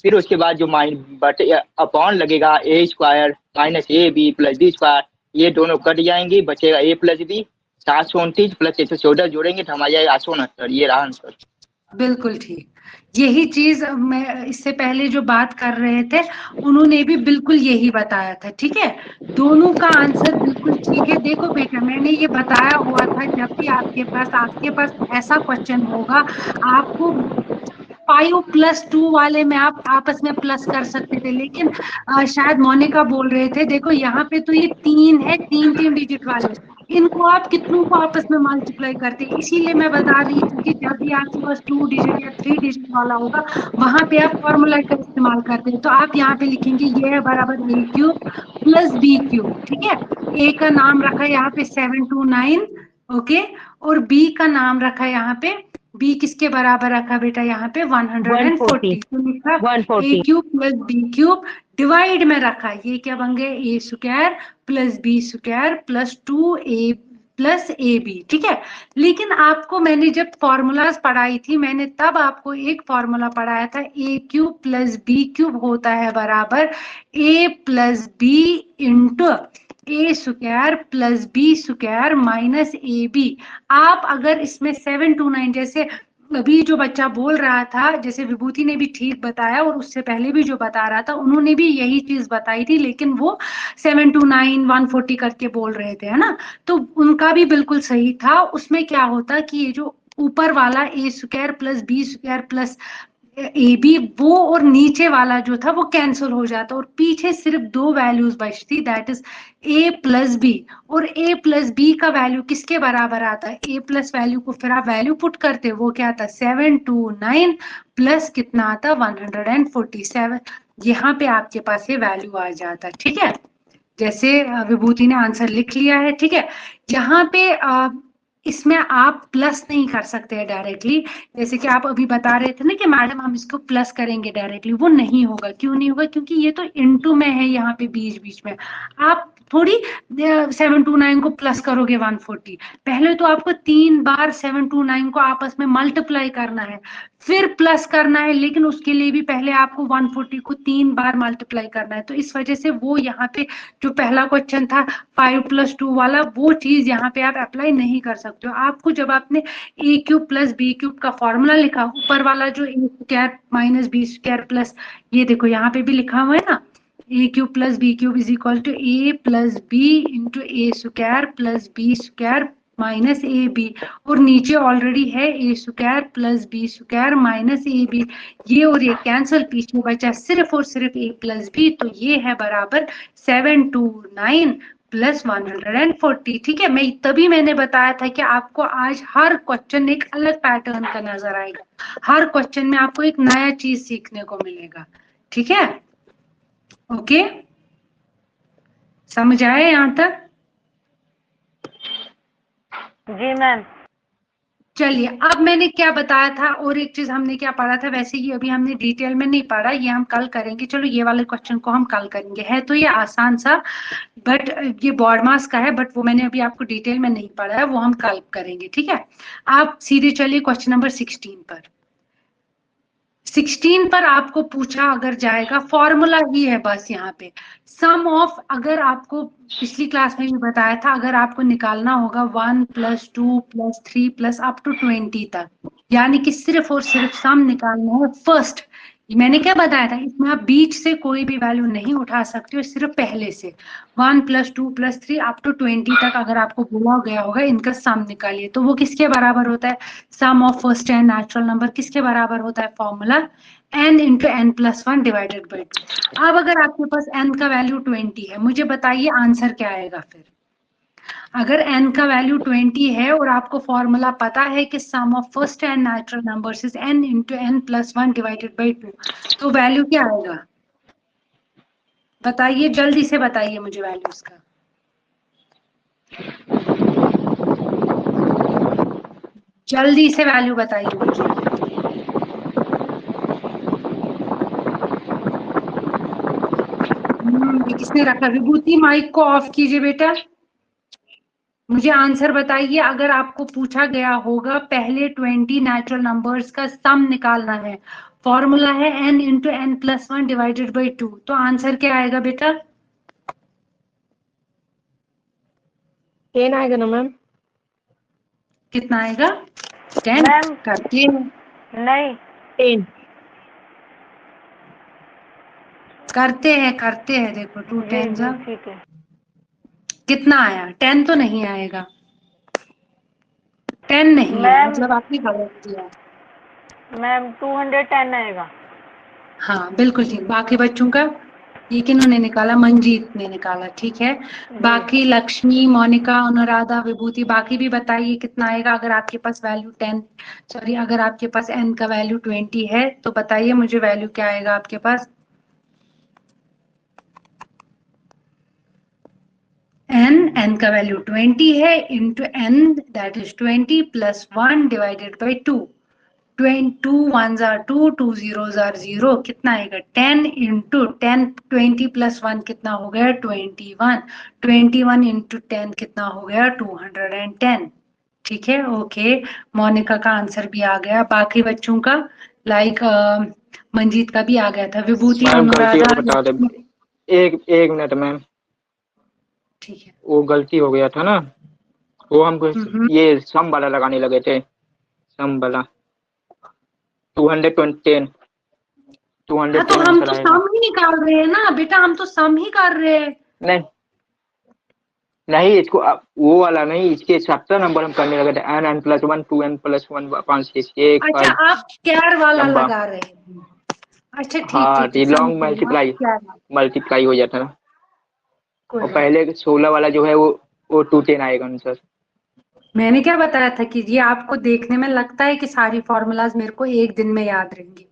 फिर उसके बाद जो बटे अपॉन लगेगा A square minus A B plus B square, ये दोनों कट जाएंगी, बचेगा ए प्लस बी। 729 प्लस 114 जोड़ेंगे तो हमारा 869, ये रहा आंसर। बिल्कुल ठीक, यही चीज मैं इससे पहले जो बात कर रहे थे उन्होंने भी बिल्कुल यही बताया था। ठीक है, दोनों का आंसर बिल्कुल ठीक है। देखो बेटा, मैंने ये बताया हुआ था, जब भी आपके पास ऐसा क्वेश्चन होगा, आपको 5+2 वाले में आप आपस में प्लस कर सकते थे, लेकिन शायद मोनिका बोल रहे थे, देखो यहाँ पे तो ये 3 है, 3 डिजिट वाले, इनको आप कितनों को आपस में मल्टीप्लाई करते, इसीलिए मैं बता रही थी कि जब भी आपके पास 2 डिजिट या 3 डिजिट वाला होगा, वहां पे आप फॉर्मूला का इस्तेमाल करते हैं। तो आप यहाँ पे लिखेंगे ये है बराबर ए क्यूब प्लस बी क्यूब। ठीक है, ए का नाम रखा है यहाँ पे 729, ओके, और बी का नाम रखा है यहाँ पे, बी किसके बराबर रखा बेटा, यहाँ पे 140। तो लिखा A cube plus B cube, divide में रखा, ये क्या बन गया, A square plus B square plus 2a plus A B. ठीक है, लेकिन आपको मैंने जब फॉर्मूलाज पढ़ाई थी, मैंने तब आपको एक फॉर्मूला पढ़ाया था, A cube plus B cube होता है बराबर A plus B into A square plus B square minus A B. आप अगर इसमें 729 जैसे अभी जो बच्चा बोल रहा था, जैसे विभूति ने भी ठीक बताया और उससे पहले भी जो बता रहा था उन्होंने भी यही चीज बताई थी, लेकिन वो 729 140 करके बोल रहे थे, है ना। तो उनका भी बिल्कुल सही था। उसमें क्या होता कि ये जो ऊपर वाला A square plus B square plus A B, वो और नीचे वाला जो था वो कैंसिल हो जाता और पीछे सिर्फ दो वैल्यूज बचती, that is a plus b. और ए प्लस बी का वैल्यू किसके बराबर आता है? ए प्लस वैल्यू को फिर आप वैल्यू पुट करते, वो क्या आता? 729 प्लस कितना आता? 147। यहाँ पे आपके पास ये वैल्यू आ जाता, ठीक है। जैसे विभूति ने आंसर लिख लिया है, ठीक है। यहाँ पे इसमें आप प्लस नहीं कर सकते हैं डायरेक्टली, जैसे कि आप अभी बता रहे थे ना कि मैडम हम इसको प्लस करेंगे डायरेक्टली, वो नहीं होगा। क्यों नहीं होगा? क्योंकि ये तो इनटू में है, यहाँ पे बीच बीच में आप थोड़ी 729 को प्लस करोगे 140। पहले तो आपको 3 बार 729 को आपस में मल्टीप्लाई करना है, फिर प्लस करना है, लेकिन उसके लिए भी पहले आपको 140 को 3 बार मल्टीप्लाई करना है। तो इस वजह से वो यहाँ पे जो पहला क्वेश्चन था 5+2 वाला, वो चीज यहाँ पे आप अप्लाई नहीं कर सकते हो। आपको जब आपने A cube plus B cube का फॉर्मूला लिखा, ऊपर वाला जो A square minus B square plus, ये देखो यहाँ पे भी लिखा हुआ है ना, A cube plus B cube is equal to A plus B into A square plus B square minus A B, और नीचे ऑलरेडी है ए square plus B square minus A B. ये और ये कैंसिल, पीछे बचा सिर्फ और सिर्फ ए प्लस बी, तो ये है बराबर 729 प्लस 140, ठीक है। मैं तभी मैंने बताया था कि आपको आज हर क्वेश्चन एक अलग पैटर्न का नजर आएगा, हर क्वेश्चन में आपको एक नया चीज सीखने को मिलेगा, ठीक है। ओके, समझ आए यहाँ तक? जी मैम। चलिए, अब मैंने क्या बताया था और एक चीज हमने क्या पढ़ा था, वैसे ये अभी हमने डिटेल में नहीं पढ़ा, ये हम कल करेंगे। चलो ये वाले क्वेश्चन को हम कल करेंगे, है तो ये आसान सा, बट ये बॉड मास का है, बट वो मैंने अभी आपको डिटेल में नहीं पढ़ा है, वो हम कल करेंगे, ठीक है। आप सीधे चलिए क्वेश्चन नंबर 16 पर। 16 पर आपको पूछा अगर जाएगा, फॉर्मूला ही है बस यहाँ पे, सम ऑफ, अगर आपको पिछली क्लास में भी बताया था, अगर आपको निकालना होगा 1 + 2 + 3 + अप टू 20 तक, यानी कि सिर्फ और सिर्फ सम निकालना है फर्स्ट। मैंने क्या बताया था, इसमें आप बीच से कोई भी वैल्यू नहीं उठा सकते हो, सिर्फ पहले से 1 + 2 + 3 अप टू 20 तक अगर आपको बोला गया होगा इनका सम निकालिए, तो वो किसके बराबर होता है? Sum of first N natural number किसके बराबर होता है? Formula n into n + 1 divided by 2। अब अगर आपके पास n का वैल्यू 20 है, मुझे बताइए आंसर क्या आएगा फिर? अगर n का वैल्यू 20 है और आपको फॉर्मूला पता है कि sum of first N natural numbers is n into n + 1 divided by 2, तो वैल्यू क्या आएगा? बताइए, जल्दी से बताइए मुझे वैल्यू इसका। जल्दी से वैल्यू बताइए मुझे। ये किसने रखा? विभूति, माइक को ऑफ कीजिए बेटा। मुझे आंसर बताइए, अगर आपको पूछा गया होगा पहले 20 नेचुरल नंबर्स का सम निकालना है, फॉर्मूला है n into n + 1 divided by 2, तो आंसर क्या आएगा बेटा? 10 आएगा ना मैम? कितना आएगा? 10 मैम करते हैं, नहीं 10। करते हैं देखो 2 जी 10 जी ठीक है। कितना आया? 10 तो नहीं आएगा, 10 नहीं है, मैम मतलब आपने गलत किया। मैम 210 आएगा। हाँ बिल्कुल ठीक। बाकी बच्चों का ये किन्होंने निकाला? मंजीत ने निकाला, ठीक है। बाकी लक्ष्मी, मोनिका, अनुराधा, विभूति, बाकी भी बताइए कितना आएगा। अगर आपके पास वैल्यू 10, सॉरी, अगर आपके पास n का वैल्यू 20 है तो बताइए मुझे वैल्यू क्या आएगा आपके पास? n का वैल्यू 20 है, into n that is 20 + 1 divided by 2। 2 1s are 2, 2 zeros are 0, कितना आएगा? 10 इंटू 10, 20 + 1 कितना हो गया? 21, 21 इंटू 10 कितना हो गया? 210, ठीक है। ओके, मोनिका का आंसर भी आ गया। बाकी बच्चों का लाइक मंजीत का भी आ गया था। विभूति, मैम गलती अनुराधा, को बता दे, एक मिनट मैम। ठीक है। वो गलती हो गया था ना, वो हमको ये सम वाला लगाने लगे थे, सम वाला 210 हाँ तो हम तो सम ही निकाल रहे हैं ना बेटा, हम तो सम ही कर रहे हैं। नहीं नहीं, इसको वो वाला नहीं, इसके 17 नंबर हम करने लगे थे, n + 1 2n + 1 5 6 1 अच्छा 5 आप स्क्वायर वाला लंबा। लगा रहे हैं। अच्छा ठीक हाँ, ठीक है, लॉन्ग मल्टीप्लाई हो जाता है। कोई और बात। पहले 16 वाला जो है वो 210 आएगा आंसर। मैंने क्या बताया था कि ये आपको देखने में लगता है कि सारी फॉर्मूलाज मेरे को एक दिन में याद रहेंगी,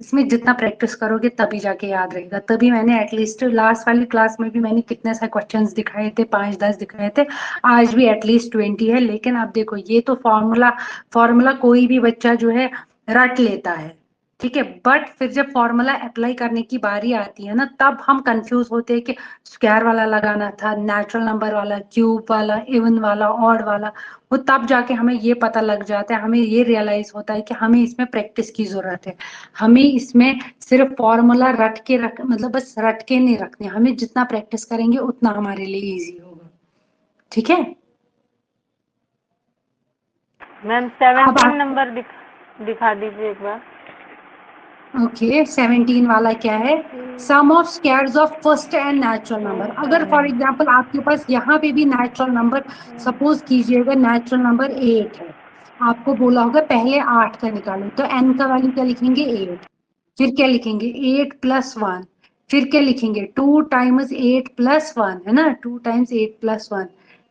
इसमें जितना प्रैक्टिस करोगे तभी जाके याद रहेगा। तभी मैंने एटलीस्ट लास्ट वाली क्लास में भी मैंने कितने सारे क्वेश्चंस दिखाए थे, 5-10 दिखाए थे, आज भी एटलीस्ट 20 है। लेकिन अब देखो ये तो फॉर्मूला कोई भी बच्चा जो है रट लेता है, ठीक है, बट फिर जब फॉर्मूला अप्लाई करने की बारी आती है ना, तब हम कंफ्यूज होते हैं कि स्क्वायर वाला लगाना था, नेचुरल नंबर वाला, क्यूब वाला, इवन वाला, ऑड वाला, वो तब जाके हमें ये पता लग जाता है, हमें ये रियलाइज होता है कि हमें इसमें प्रैक्टिस की जरूरत है। हमें इसमें सिर्फ फॉर्मूला मतलब बस रट के नहीं रखने, हमें जितना प्रैक्टिस करेंगे उतना हमारे लिए इजी होगा, ठीक है। मैम 17 नंबर दिखा दीजिए एक बार। ओके 17 वाला क्या है? Sum of squares of first N natural number. अगर फॉर एग्जांपल आपके पास यहाँ पे भी नेचुरल नंबर, सपोज कीजिएगा नेचुरल नंबर 8 है, आपको बोला होगा पहले 8 का निकालो, तो n का वैल्यू क्या लिखेंगे? 8। फिर क्या लिखेंगे? 8 + 1। फिर क्या लिखेंगे? 2 × 8 + 1 है ना, 2 × 8 + 1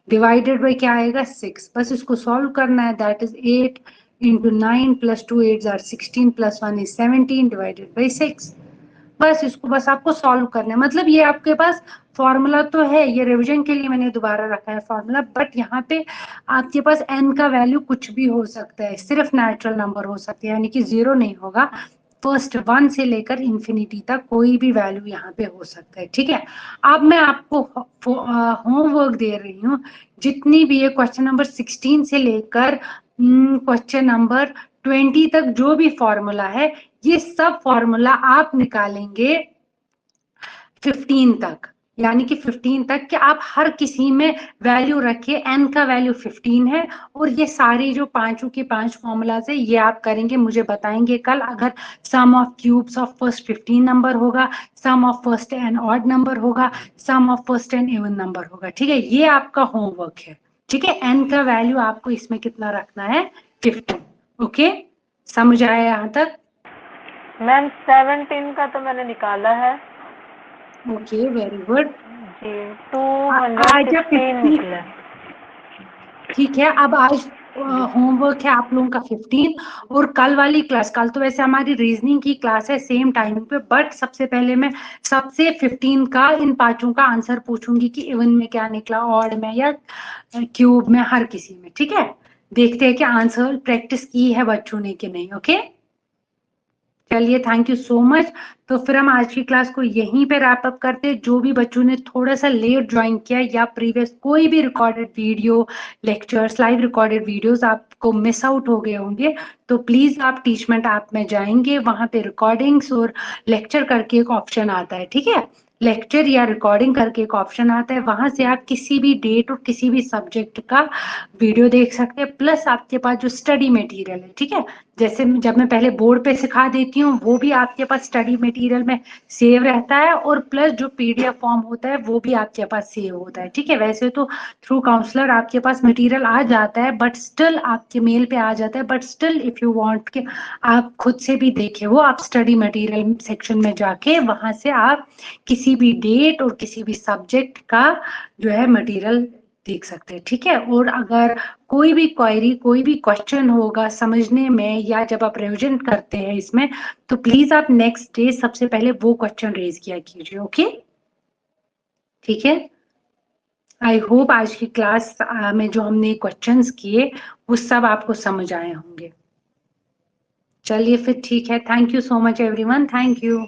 डिवाइडेड बाई क्या आएगा? 6। बस इसको सॉल्व करना है, that is 8 into 9 + 2 8s are 16 + 1 is 17 divided by 6। बस इसको बस आपको सॉल्व करना है। मतलब ये आपके पास फॉर्मूला तो है, ये रिवीजन के लिए मैंने दोबारा रखा है फॉर्मूला, बट यहाँ पे आपके पास n का वैल्यू कुछ भी हो सकता है, सिर्फ नेचुरल नंबर हो सकते हैं, यानी कि 0 नहीं होगा। फर्स्ट 1 से लेकर इंफिनिटी तक कोई भी वैल्यू यहाँ पे हो सकता है, ठीक है। अब मैं आपको होमवर्क दे रही हूँ, जितनी भी ये क्वेश्चन नंबर 16 से लेकर क्वेश्चन नंबर 20 तक जो भी फॉर्मूला है, ये सब फॉर्मूला आप निकालेंगे 15 तक, यानी कि 15 तक कि आप हर किसी में वैल्यू रखिए, n का वैल्यू 15 है, और ये सारी जो पांचों के 5 फॉर्मूलाज है ये आप करेंगे, मुझे बताएंगे कल। अगर sum of cubes of first 15 number होगा, sum of first N odd number होगा, sum of first N even number होगा, ठीक है। ये आपका होमवर्क है, ठीक है। n का वैल्यू आपको इसमें कितना रखना है? 15। ओके, समझ आया यहाँ तक? मैम 17 का तो मैंने निकाला है। ओके वेरी गुड जी 216 निकला। ठीक है, अब आज होमवर्क है आप लोगों का 15, और कल वाली क्लास, कल तो वैसे हमारी रीजनिंग की क्लास है सेम टाइम पे, बट सबसे पहले मैं सबसे 15 का इन पांचों का आंसर पूछूंगी कि इवन में क्या निकला, ऑड में या क्यूब में, हर किसी में, ठीक है। देखते हैं कि आंसर प्रैक्टिस की है बच्चों ने कि नहीं। ओके चलिए, थैंक यू सो मच। तो फिर हम आज की क्लास को यहीं पे रैप अप करते हैं। जो भी बच्चों ने थोड़ा सा लेट ज्वाइन किया या प्रीवियस कोई भी recorded video, lectures, live recorded videos आपको मिस आउट हो गए होंगे, तो प्लीज आप टीचमेंट ऐप में जाएंगे, वहां पे रिकॉर्डिंग्स और लेक्चर करके एक ऑप्शन आता है, ठीक है। लेक्चर या रिकॉर्डिंग करके एक ऑप्शन आता है, वहां से आप किसी भी डेट और किसी भी सब्जेक्ट का वीडियो देख सकते हैं, प्लस आपके पास जो स्टडी मटेरियल है, ठीक है, जैसे जब मैं पहले बोर्ड पे सिखा देती हूँ वो भी आपके पास स्टडी मटेरियल में सेव रहता है, और प्लस जो पीडीएफ फॉर्म होता है वो भी आपके पास सेव होता है, ठीक है। वैसे तो थ्रू काउंसलर आपके पास मटेरियल आ जाता है, बट स्टिल आपके मेल पे आ जाता है, but still if you want के आप खुद से भी देखें, वो आप स्टडी मटेरियल सेक्शन में जाके वहां से आप किसी भी डेट और किसी भी सब्जेक्ट का जो है मटेरियल देख सकते हैं, ठीक है। और अगर कोई भी क्वेरी, कोई भी क्वेश्चन होगा समझने में, या जब आप रिवीजन करते हैं इसमें, तो प्लीज आप नेक्स्ट डे सबसे पहले वो क्वेश्चन रेज किया कीजिए। ओके ठीक है। आई होप आज की क्लास में जो हमने क्वेश्चंस किए वो सब आपको समझ आए होंगे। चलिए फिर ठीक है, thank you so much everyone, thank you.